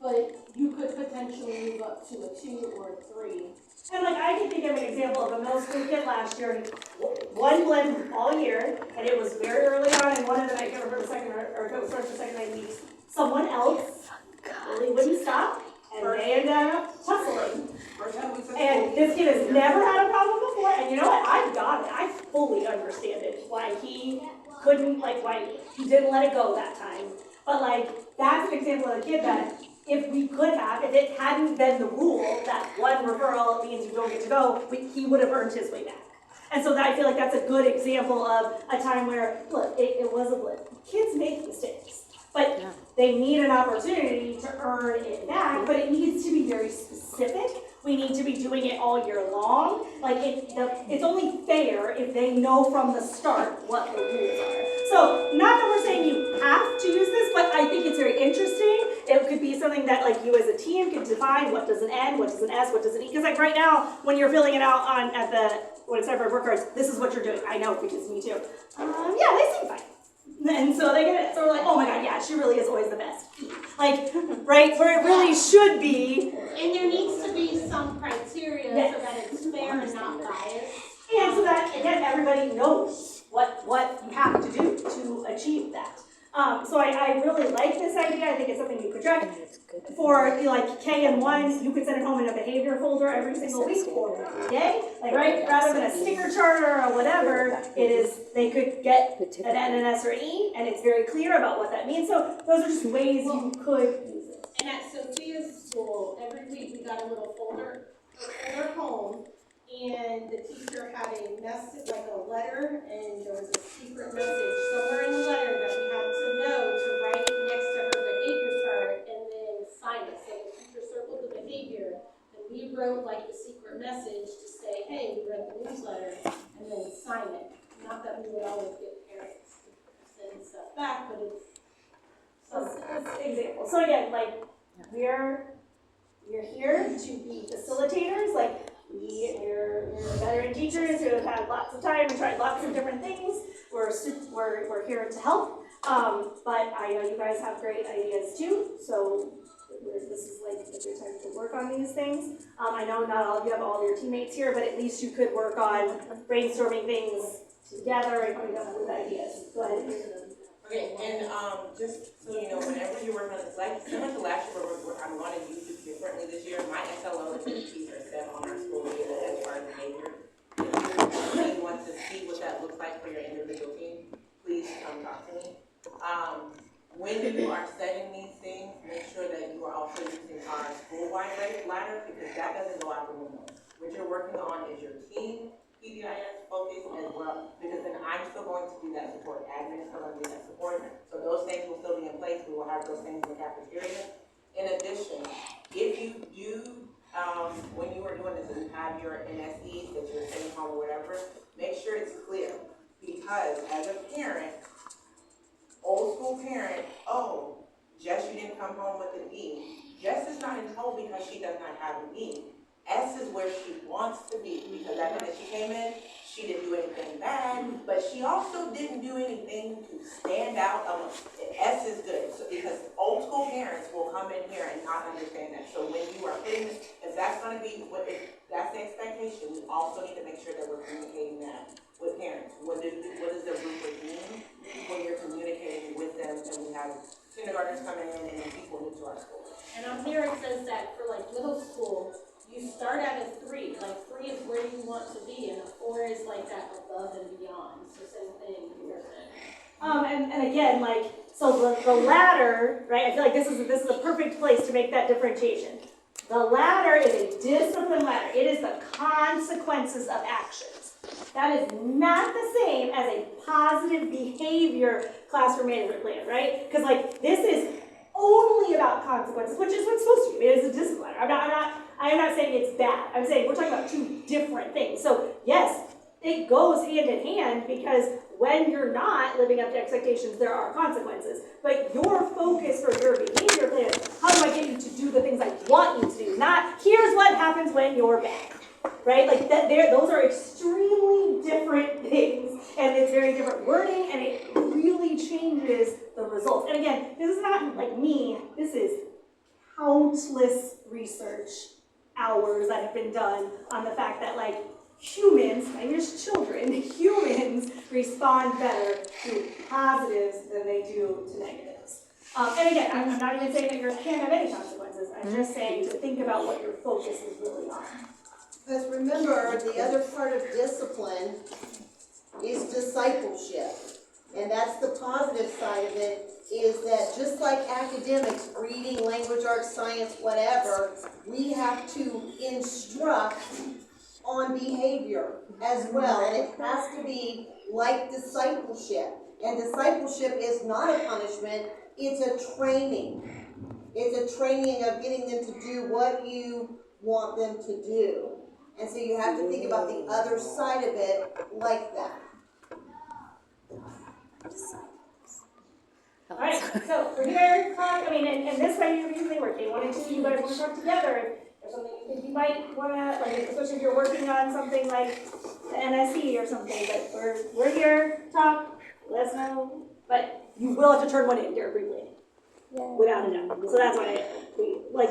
but you could potentially move up to a 2 or a 3. And like, I can think of an example of a middle school kid last year, one blend all year, and it was very early on in one of the, I can't remember the second, or if it was first or second 9 weeks, someone else really wouldn't stop, and they ended up tussling. First time we took And this kid has never had a problem before, and you know what, I got it, I fully understand it, why he couldn't, like, why he didn't let it go that time. But like, that's an example of a kid that, if we could have, if it hadn't been the rule that one referral means you don't get to go, he would have earned his way back. And so I feel like that's a good example of a time where, look, it was a blip. Kids make mistakes, but they need an opportunity to earn it back, but it needs to be very specific. We need to be doing it all year long. Like, it's only fair if they know from the start what the rules are. So, not that we're saying you have to use this, but I think it's very interesting. It could be something that, like, you as a team can define what does an N, what does an S, what does an E. Because, like, right now, when you're filling it out when it's time for report cards, this is what you're doing. I know, because me too. Yeah, they seem fine. And so they get it. So we're like, oh my god, yeah, she really is always the best. Like, right, where it really should be. And there needs to be some criteria so that it's fair and not biased. And so that, again, everybody knows what you have to do to achieve that. So I really like this idea. I think it's something you could track. For like K and 1, you could send it home in a behavior folder every single week or every day. Like, right, rather than a sticker charter or whatever, it is, they could get an N, an S, or an E, and it's very clear about what that means. So those are just ways you could use it. And at Sophia's school, every week we got a little folder home, and the teacher had a message, like a letter, and there was a secret message somewhere in the letter that we had to know to write it next to her behavior chart and then sign it. So the teacher circled the behavior, and we wrote like the secret message to say, hey, we read the newsletter, and then sign it. Not that we would always get parents to send stuff back, but it's something. That's an example. So again, like, we're here to be facilitators. Like, we're veteran teachers who have had lots of time and tried lots of different things. We're here to help. But I know you guys have great ideas too. So this is like a good time to work on these things. I know not all of you have all of your teammates here, but at least you could work on brainstorming things together and coming up with ideas. Go ahead. Okay, and just so you know, whenever you work on this, like similar to last year, where I'm going to use it differently this year, my SLO and PTs are set on our school data as far as behavior. If you really want to see what that looks like for your individual team, please come talk to me. When you are setting these things, make sure that you are also using our school-wide ladder, because that doesn't go out the window. What you're working on is your team PBIS focus as well, because then I'm still going to do that support. Admin is still going to do that support. So those things will still be in place. We will have those things in the cafeteria. In addition, if you do, when you are doing this, and you have your NSEs that you're sending home or whatever, make sure it's clear. Because as a parent, old school parent, oh, Jess, you didn't come home with an E. Jess is not in trouble because she does not have an E. S is where she wants to be, because that day that she came in, she didn't do anything bad, but she also didn't do anything to stand out. S is good, so, because old school parents will come in here and not understand that. So when you are putting this, if that's going to be, if that's the expectation, we also need to make sure that we're communicating that with parents. What does the rubric mean when you're communicating with them, and we have kindergartners coming in and people new to our school. And on here it says that for like middle school, you start at a 3. Like 3 is where you want to be, and a 4 is like that above and beyond. So same thing here. And again, like, so the ladder, right? I feel like this is a perfect place to make that differentiation. The ladder is a discipline ladder. It is the consequences of actions. That is not the same as a positive behavior classroom management plan, right? Because like this is only about consequences, which is what's supposed to be. It is a discipline. I am not saying it's bad. I'm saying we're talking about two different things. So yes, it goes hand in hand, because when you're not living up to expectations, there are consequences. But your focus for your behavior plan is, how do I get you to do the things I want you to do? Not, here's what happens when you're bad. Right? Like that, those are extremely different things, and it's very different wording, and it really changes the results. And again, this is not like me, this is countless research hours that have been done on the fact that like humans, not even just children, humans respond better to positives than they do to negatives. And again, I'm not even saying that yours can't have any consequences, I'm just saying to think about what your focus is really on. Because remember, the other part of discipline is discipleship. And that's the positive side of it, is that just like academics, reading, language arts, science, whatever, we have to instruct on behavior as well. And it has to be like discipleship. And discipleship is not a punishment, it's a training. It's a training of getting them to do what you want them to do. And so you have to think about the other side of it like that. Alright, so we're here, talk, and this way you're usually working, 1 and 2, you guys wanna talk together, if there's something you think you might wanna, like, especially if you're working on something like the NSE or something, but we're here, talk, let us know, but you will have to turn one in, Derek, briefly. Without a doubt, so that's why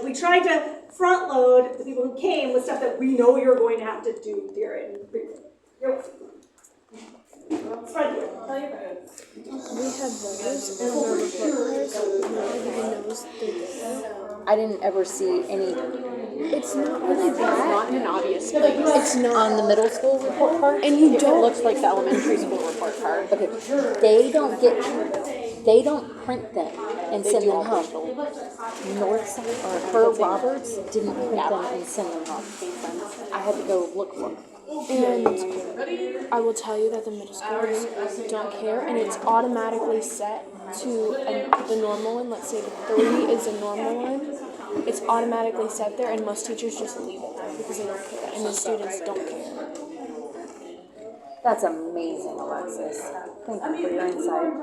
we tried to front load the people who came with stuff that we know you're going to have to do here and briefly. You're welcome. Spread the word. Tell your friends. We have those and our report cards. Nobody even knows they're there. I didn't ever see any It's not really It's that. not in an obvious place. It's not. on the middle school report card. And you It don't. looks like the elementary school report card. Okay, they don't print them and They send do them all home. digital. Northside or Herb Roberts didn't print them and send them home. I had to go look for them. And I will tell you that the middle schoolers don't care, and it's automatically set to the normal one. Let's say the 3 is a normal one. It's automatically set there, and most teachers just leave it there because they don't care, and the students don't care. That's amazing, Alexis. Thank you for your insight.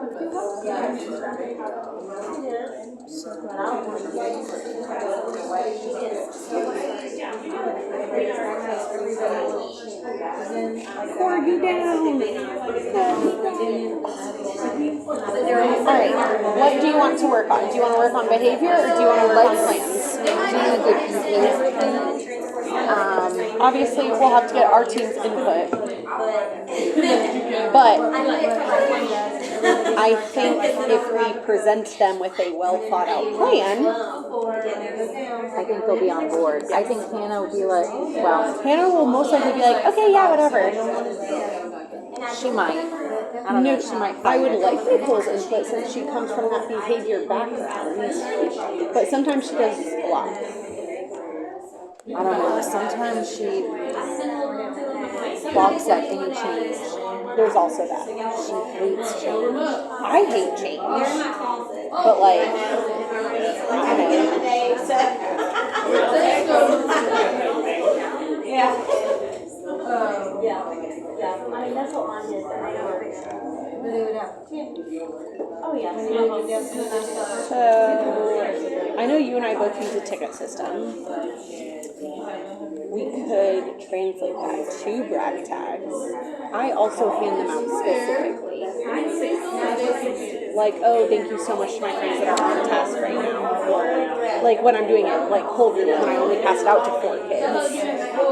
Corgi down. Alright, what do you want to work on? Do you want to work on behavior or do you want to work on plans? Obviously, we'll have to get our team's input. But I think if we present them with a well thought out plan, I think they'll be on board. I think Hannah would be like, well, Hannah will most likely be like, okay, yeah, whatever. she might. I don't know, she might. I would like Nicole's input since she comes from that behavior background. But sometimes she does a lot. I don't know. Sometimes she balks at any change. There's also that. She hates change. I hate change. But like, I don't know. That's what mine is, but I know So, I know you and I both use a ticket system. We could translate that to brag tags. I also hand them out specifically. Like, oh, thank you so much to my friends that are on task right now. Or, like, when I'm doing it, like, whole group, when I only pass it out to 4 kids.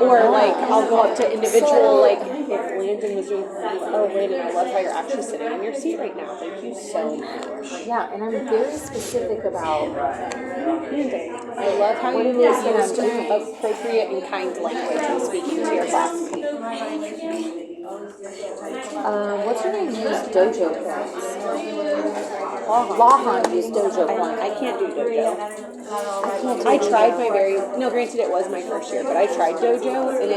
Or, like, I'll go up to individual, like, if Landon was doing, oh, Landon, I love how you're actually sitting in your seat right now. Thank you so much. Yeah, and I'm very specific about Landon, I love how you use appropriate and kind language when speaking to your classmates. what's her name? Used dojo points. Lahan used dojo points. I can't do dojo. I tried granted it was my first year, but I tried dojo and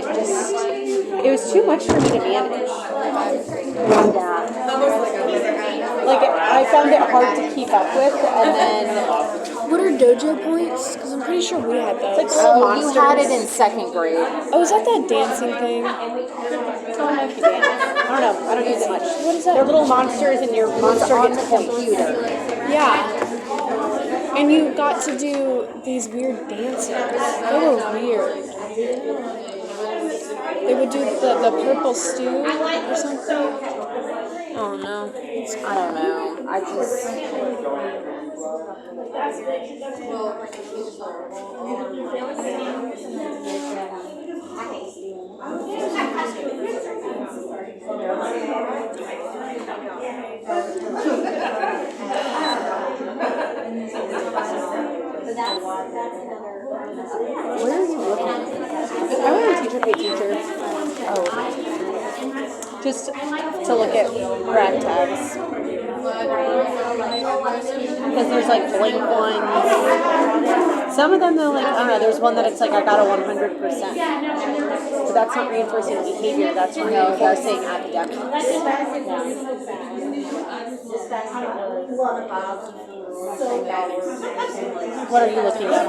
it was too much for me to manage. Yeah. Like, I found it hard to keep up with, and then What are dojo points? Because I'm pretty sure we had those. it's like little Oh, you had it monsters. in second grade. Oh, is that that dancing thing? I don't know if you dance. I don't know. I don't use it much. What is that? They're little monsters, and your monster On the gets points. computer. Yeah. And you got to do these weird dances. They were weird. They would do the purple stew or something. Oh no. I don't know. I just. Where are you looking? I went on Teacher Pay Teacher. Oh. Just to look at rag tags. Because there's like blank ones. Some of them though, like, I don't know, there's one that it's like I got a 100%. But that's not reinforcing behavior, that's reinforcing academics. What are you looking at?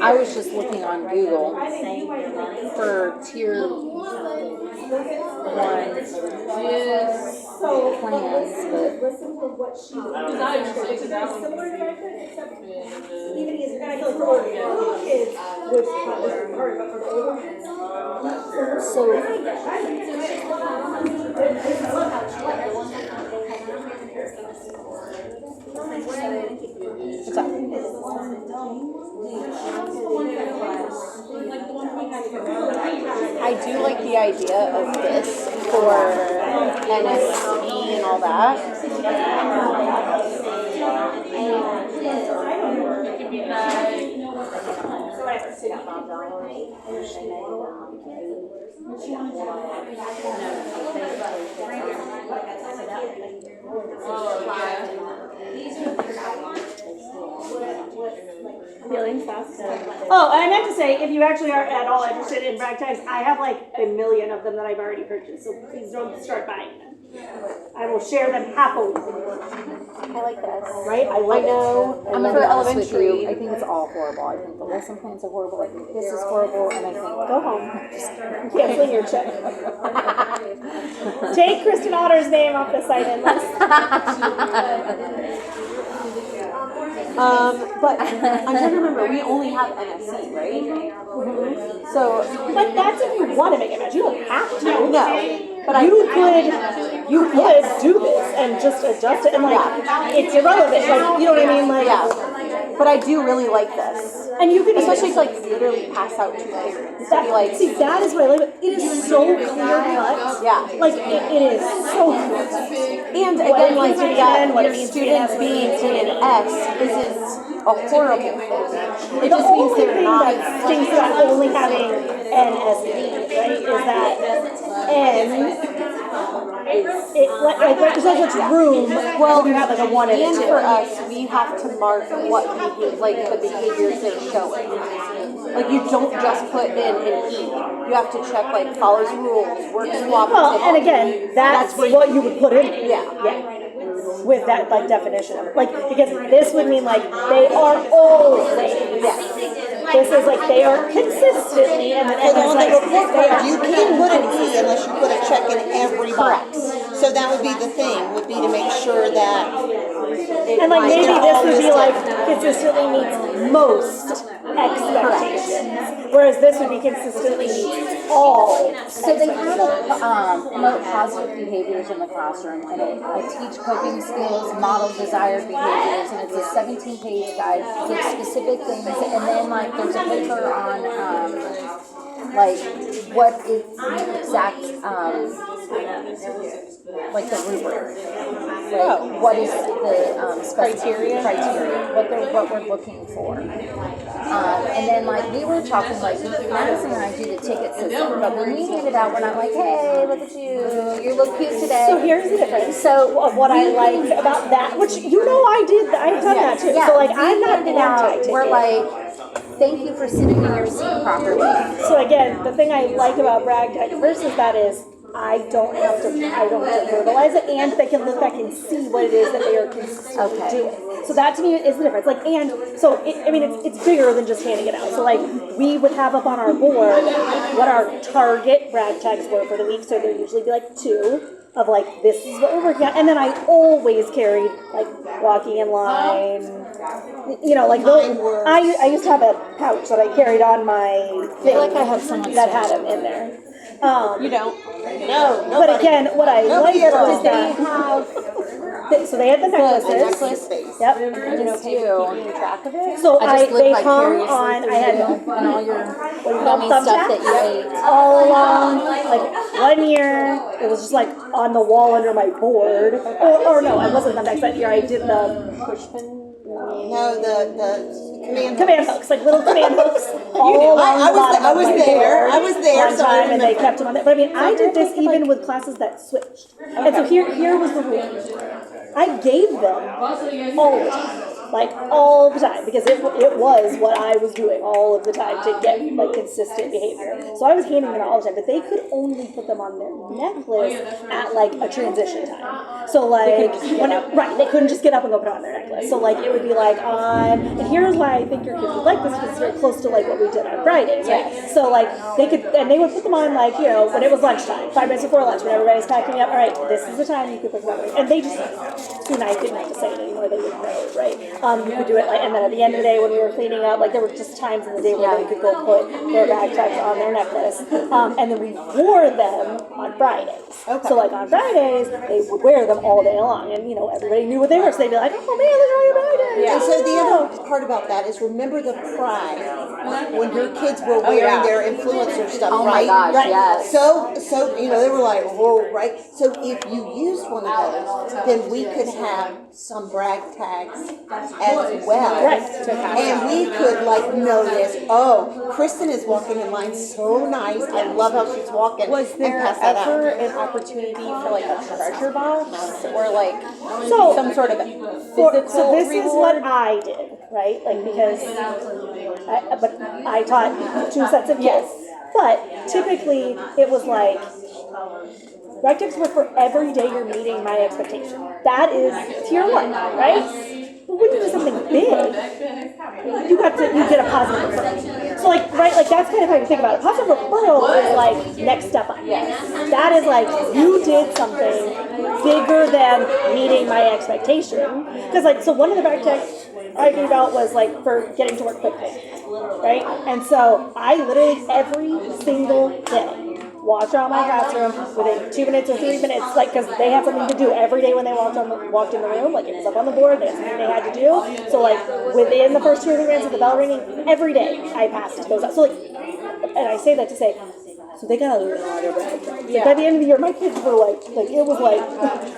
I was just looking on Google for tier 1 plans, but Listen to what she was. It's very similar to that, except even easier. And I feel like for older kids, which is hard, but for the older kids. What's up? I do like the idea of this for NSE and all that. Feeling fast. Oh, and I meant to say, if you actually are at all interested in rag tags, I have like a million of them that I've already purchased, so please don't start buying them. I will share them happily. I like this. Right? I love it. I'm For gonna be honest with elementary. you, I think it's all horrible. I think the lesson plans are horrible. I think this is horrible, and I think Go home. Canceling your check. Take Kristen Otter's name off the sign-in list. But I'm trying to remember, we only have NSE, right? Mm-hmm. So, But that's if you want to make a match. You don't have to. no. But You could do this and just adjust it, and like it's irrelevant. Like you know what I mean? Like yeah. But I do really like this. and you can Especially to like literally pass out to parents. that, Be like, see that is what I like. It is so clear cut. yeah. Like it is so clear cut. And What again, it like means to be yeah, N, what your it means to be an students S, being in an S isn't a horrible thing. It The just means only they're thing not. that stinks about only having NSD, right, is that N. There's not much room. Well, you have like a 1 and a 2. and for us, we have to mark what like the behaviors they're showing. Like you don't just put in an E. You have to check like follows rules, works cooperatively. Well, and again, that's what you would put in. Yeah. With that like definition of like because this would mean like they are always. This is like they are consistently and Well, on like the report they card, are you can't put an E unless you put a check in every box. So that would be the thing, would be to make sure that. and like maybe this would be like consistently meets most expectations, whereas this would be consistently meets all. so. They have a promote positive behaviors in the classroom, and a teach coping skills, model desired behaviors, and it's a 17-page guide with specific things, and then like there's a paper on like what is the exact like the rubric, like what is the criteria, what we're looking for, and then like we were talking like Madison and I do the ticket system, but when we hand it out, we're not like, hey, look at you look cute today. So here's the difference. So of what I like about that, which you know I've done that too. Yeah, So like we I'm not hand it out. anti-ticket. We're like, thank you for sitting in your seat properly. So again, the thing I like about rag tag versus that is I don't have to verbalize it, and they can look back and see what it is that they are consistently doing. So that to me is the difference. Like, and so it's bigger than just handing it out. So like we would have up on our board what our target rag tags were for the week. So there'd usually be like 2 of like this is what we're working on, and then I always carried like walking in line. You know, like I used to have a pouch that I carried on my thing. I feel like I have someone that had them in there. You don't. No, But again, what I liked was Did they that have So they had the necklaces. necklace face. Yep. Are you okay with keeping track of it? So I just they live hung vicariously on, through I had, you and all your what do you yummy call stuff that thumbtacks? you ate. All along, like 1 year, it was just like on the wall under my board. Or no, it wasn't thumbtacks that year, I did the Pushpin? No, the command hooks, like little command hooks. All along I the bottom I of was my there. board I was there, one so I time, and they remember. kept them on there. But I mean, I did this even with classes that switched. And so here was the rule. I gave them all the time. Like all the time, because it was what I was doing all of the time to get like consistent behavior. So I was handing them all the time, but they could only put them on their necklace at like a transition time. So like they couldn't just get up and go put it on their necklace. So like it would be like on, and here's why I think your kids would like this, because it's very close to like what we did on Fridays, right? So like they could, and they would put them on like, you know, when it was lunchtime, 5 minutes before lunch, when everybody's packing up. All right, this is the time you could put them on, and they just, Sue and I didn't have to say it anymore. They would know, right? You could do it like, and then at the end of the day when we were cleaning up, like there were just times in the day where they could go put their backpacks on their necklace, and then we wore them on Fridays. Okay. So like on Fridays, they would wear them all day long, and you know everybody knew what they were, so they'd be like, oh man, look at all your Fridays. And so the other part about that is remember the pride when your kids were wearing their influencer stuff, Oh my right? gosh, Right. yes. So you know they were like, whoa, right? So if you used one of those, then we could have some brag tags as well. Right. And we could like notice, oh, Kristen is walking in line so nice. I love how she's walking. Was and there pass that out. ever an opportunity for like a treasure box or like So- some sort of physical So this is what reward? I did, right? Like because, but I taught 2 sets of kids. But typically it was like, rec tips were for every day you're meeting my expectation. That is tier 1, right? But when you do something big, you get a positive referral. So like, right, like that's kind of how you think about it. Positive referral is like next step up. That is like, you did something bigger than meeting my expectation. Because like, so one of the back texts I gave out was like for getting to work quickly, right? And so I literally every single day walked around my classroom within 2 minutes or 3 minutes, like, because they had something to do every day when they walked in the room, like it was up on the board, they had something they had to do. So like within the first 2 or 3 minutes of the bell ringing, every day I passed those out. So like, and I say that to say, so they got a lot of brag tags. Like by the end of the year, my kids were like it was like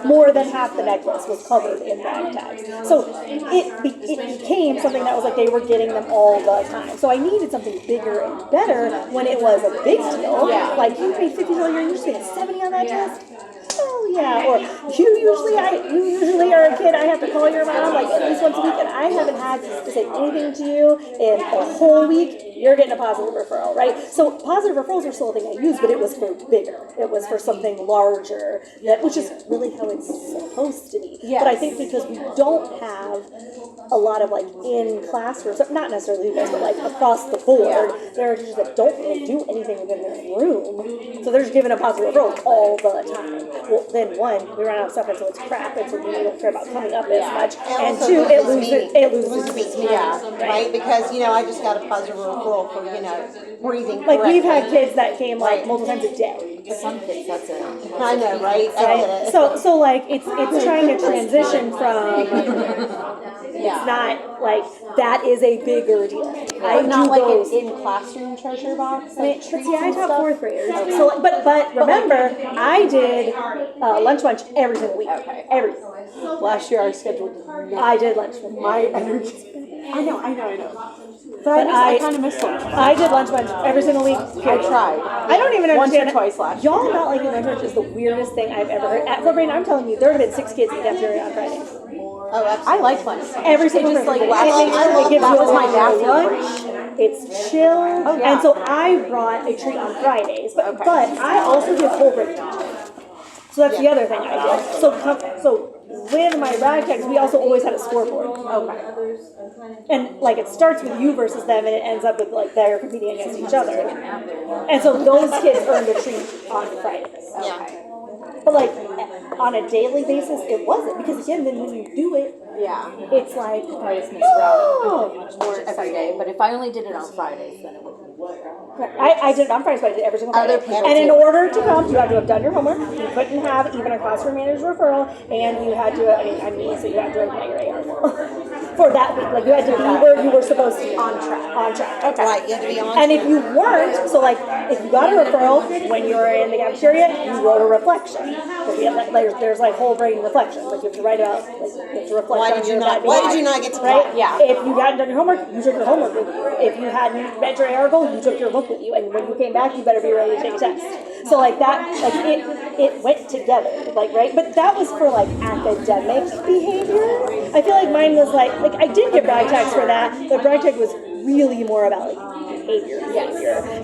more than half the necklace was covered in brag tags. So it became something that was like they were getting them all the time. So I needed something bigger and better when it was a big deal. Like you paid $50 a year, you're spending $70 on that test. Oh yeah, or you usually are a kid. I have to call your mom like at least once a week, and I haven't had to say anything to you in a whole week. You're getting a positive referral, right? So positive referrals are still a thing I use, but it was for bigger. It was for something larger, which is really how it's supposed to be. But I think because we don't have a lot of like in classrooms, not necessarily you guys, but like across the board, there are teachers that don't really do anything within their room, so they're just giving a positive referral all the time. Well, then one, we run out of stuff, and so it's crap, and so we don't care about coming up as much. And also two, it loses loses its meaning. Right? Because, you know, I just got a positive referral for, you know, breathing Like we've had correctly. kids that came like multiple times a day. Some kids, that's it. I know, right? I get Right? it. So like it's trying to transition from it's not like that is a bigger deal. I Not do like those. an in-classrown treasure box? I mean, Like but see, I treats and taught stuff? 4th graders. So, like, but remember, I did lunch bunch every single week. Okay. Every. Last year I scheduled I did lunch bunch. my energy. I know. But I kind of missed lunch. I did lunch bunch every single week. I tried. I don't even Once understand or twice last year. Y'all not liking lunch bunch is the weirdest thing I've ever heard. At 4th grade, I'm telling you, there have been 6 kids in the cafeteria on Friday. Oh, I like lunch. Every single just, person. like, It gives that you was a my little bathroom lunch. It's chill. Oh, yeah. And so I brought a treat on Fridays, but I also did whole break teaching. So that's the other thing I did. So with my rag tags, we also always had a scoreboard. Okay. And like it starts with you versus them, and it ends up with like they're competing against each other. And so those kids earned a treat on Fridays. Yeah. But like on a daily basis, it wasn't, because again, then when you do it, Yeah. it's like, I just miss routing oh, much more every day, but if I only did it on Fridays, then it would be I did it on Fridays, but I did it every single Friday. Other people And in do. order to come, you had to have done your homework. You couldn't have even a classroom manager referral, and you had to. So you had to have met your AR for that week. Like you had to. You were supposed to be on track. On track. Okay. Right, you had to be on. And if you weren't, so like if you got a referral when you were in the cafeteria, you wrote a reflection. Because we have there's like whole brain reflections. Like you have to write about, like you have to reflect Why on did you your not? that Why day. did you not get to? Right? Yeah. If you hadn't done your homework, you took your homework with you. If you hadn't met your AR goal, you took your book with you. And when you came back, you better be ready to take a test. So like that, like it went together, like, right? But that was for like academic behavior. I feel like mine was like I did get brag tags for that, but brag tag was really more about like behavior.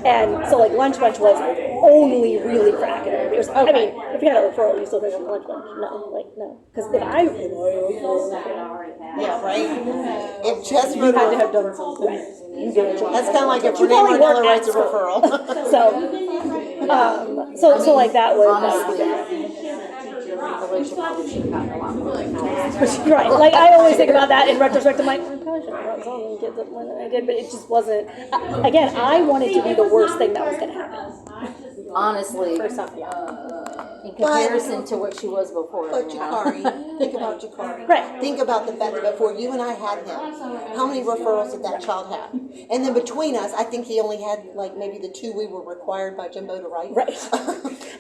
And so like lunch bunch was only really for academic. It was, I mean, if you had a referral, you still think of lunch bunch. No. Because if I Yeah, right. If just you had to wrote have done something. You did it. that's kind of like if You Renee probably Ranella weren't writes a at school. referral. So like that was Honestly, Alicia probably should have gotten a lot more. right. Like I always think about that in retrospect. I'm like, I probably should have brought some and get the one that I did, but it just wasn't. Again, I wanted to be the worst thing that was going to happen. Honestly, For some, in comparison to what she was before. But you know. Jakari, think about Jakari. Right. Think about the fact that before you and I had him, how many referrals did that child have? And then between us, I think he only had like maybe the 2 we were required by Jimbo to write. Right.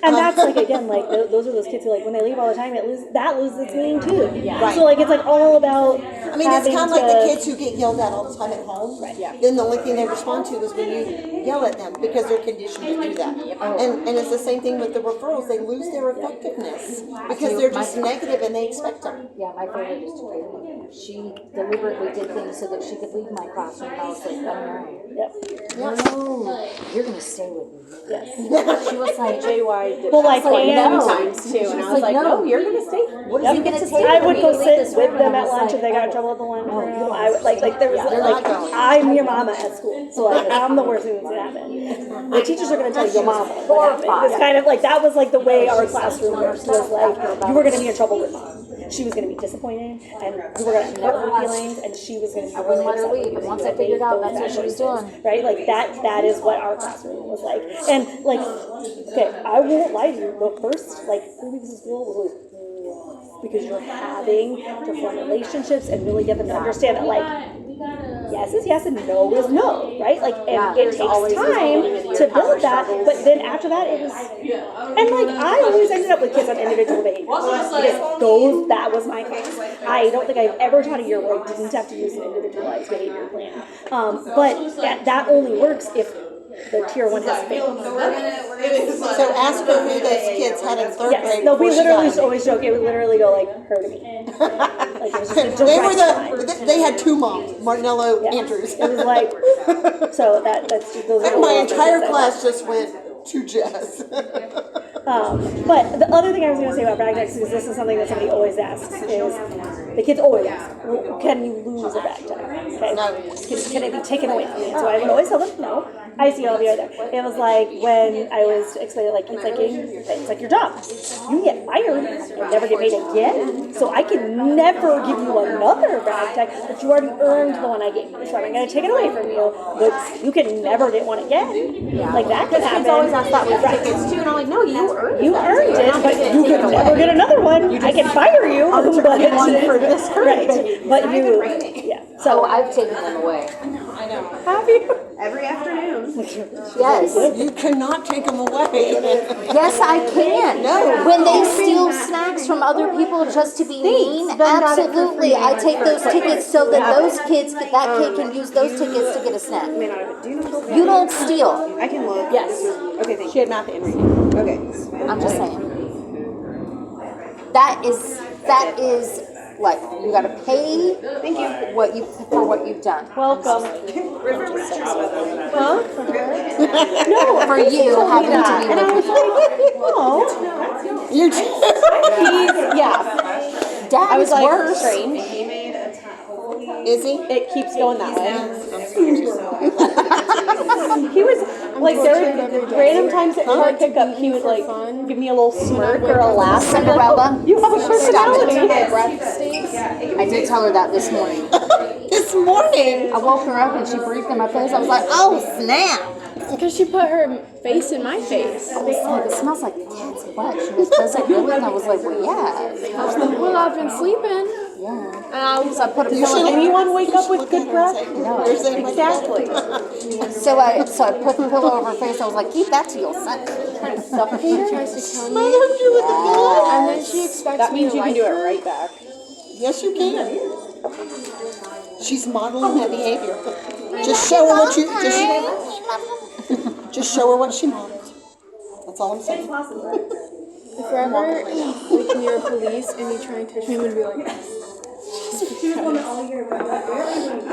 And that's like again, like those are those kids who like when they leave all the time, that loses its meaning too. Yeah. Right. So like it's like all about. I mean, it's kind of like the kids who get yelled at all the time at home. Right. Yeah. Then the only thing they respond to is when you yell at them because they're conditioned to do that. And it's the same thing with the referrals. They lose their effectiveness because they're just negative and they expect them. Yeah, my favorite is Taylor. She deliberately did things so that she could leave my classroom. And I was like, oh no. Yep. No, you're gonna stay with me. Yes. She was like, JY did Well, like, that and- times too, and I was like, no, you're gonna stay. what are you gonna take? I for would me go to leave sit this with room? them And I at was lunch like, if they got in oh. trouble at the lunchroom. you don't I would like there was They're like not going. I'm your mama at school, so like I'm the worst thing that's gonna happen. The teachers are gonna tell your mama what happened. It's kind of like that was like the way our classroom worked was like you were gonna be in trouble with mom. She was gonna be disappointed, and you were gonna hurt her feelings, and she was gonna be I wouldn't really let her upset with leave. you. And once I figured out that's what she was doing. Right, like that is what our classroom was like, and like, okay, I won't lie to you. The first like 3 weeks of school was always rough because you're having to form relationships and really get them to understand that like yes is yes and no is no, right? Like, and it takes time to build that, but then after that it was, and like I always ended up with kids on individual behavior because that was my class. I don't think I've ever taught a year where I didn't have to use an individualized behavior plan, but that only works if the tier 1 has failed. So ask her who those kids had in third Yes, grade. no, we before she literally died. always joke. It would literally go like her to me. Like it was just a They were direct line. they had 2 moms, Martinello, Yeah. Andrews. It was like so that's those are My all entire the kids class just went to Jess. But the other thing I was going to say about brag tags is this is something that somebody always asks is the kids always ask, well, can you lose a brag tag? Okay, No. can it be taken away from you? So I would always tell them no. I see all of you right there. It was like when I was explaining like it's like your job. You get fired and never get paid again. So I can never give you another brag tag, but you already earned the one I gave you. So I'm going to take it away from you, but you can never get one again. Like that can happen. Kids always ask that with Right. tickets too, and I'm like, no, you earned You that. earned it, but you can never get another one. I can fire you, but one for this current right. But you, yeah. So So I've taken them away. have you? Every afternoon. Yes. You cannot take them away. Yes, I can. No. When they steal snacks from other people just to be mean, absolutely. I take those tickets so that those kids, that kid can use those tickets to get a snack. You don't steal. I can look. Yes. Okay, thank you. She had math and reading. Okay. I'm just saying. That is like you got to pay. Thank you. For what you've done. Welcome. Huh? No, for you having to be And I with was like, oh. You Yeah. Dad I was is like, worse. strange. Is he? It keeps going that way. He was like there were random times at car pickup. He would like give me a little smirk or a laugh. Cinderella. You have a personality. I did tell her that this morning. This morning. I woke her up and she breathed in my face. I was like, oh snap. Because she put her face in my face. I was like, it smells like cat's butt. She goes, does it really? And I was like, well, yeah. It smells like, Well, I've been sleeping. yeah. And I was like, I put a You pillow. should Anyone wake up with good breath? No. There's that much Exactly. So I put the pillow over her face. I was like, keep that to yourself. Trying to suffocate her. Tries to kill me. Smothered you with the pillow? And then she expects That me means to you can like do it her. right back. Yes, you can. She's modeling that behavior. Just show her what you, just show her what she modeled. That's all I'm saying. If ever, like, near police and you try and touch me, I'm gonna be like, She was on it all year, but like, barely.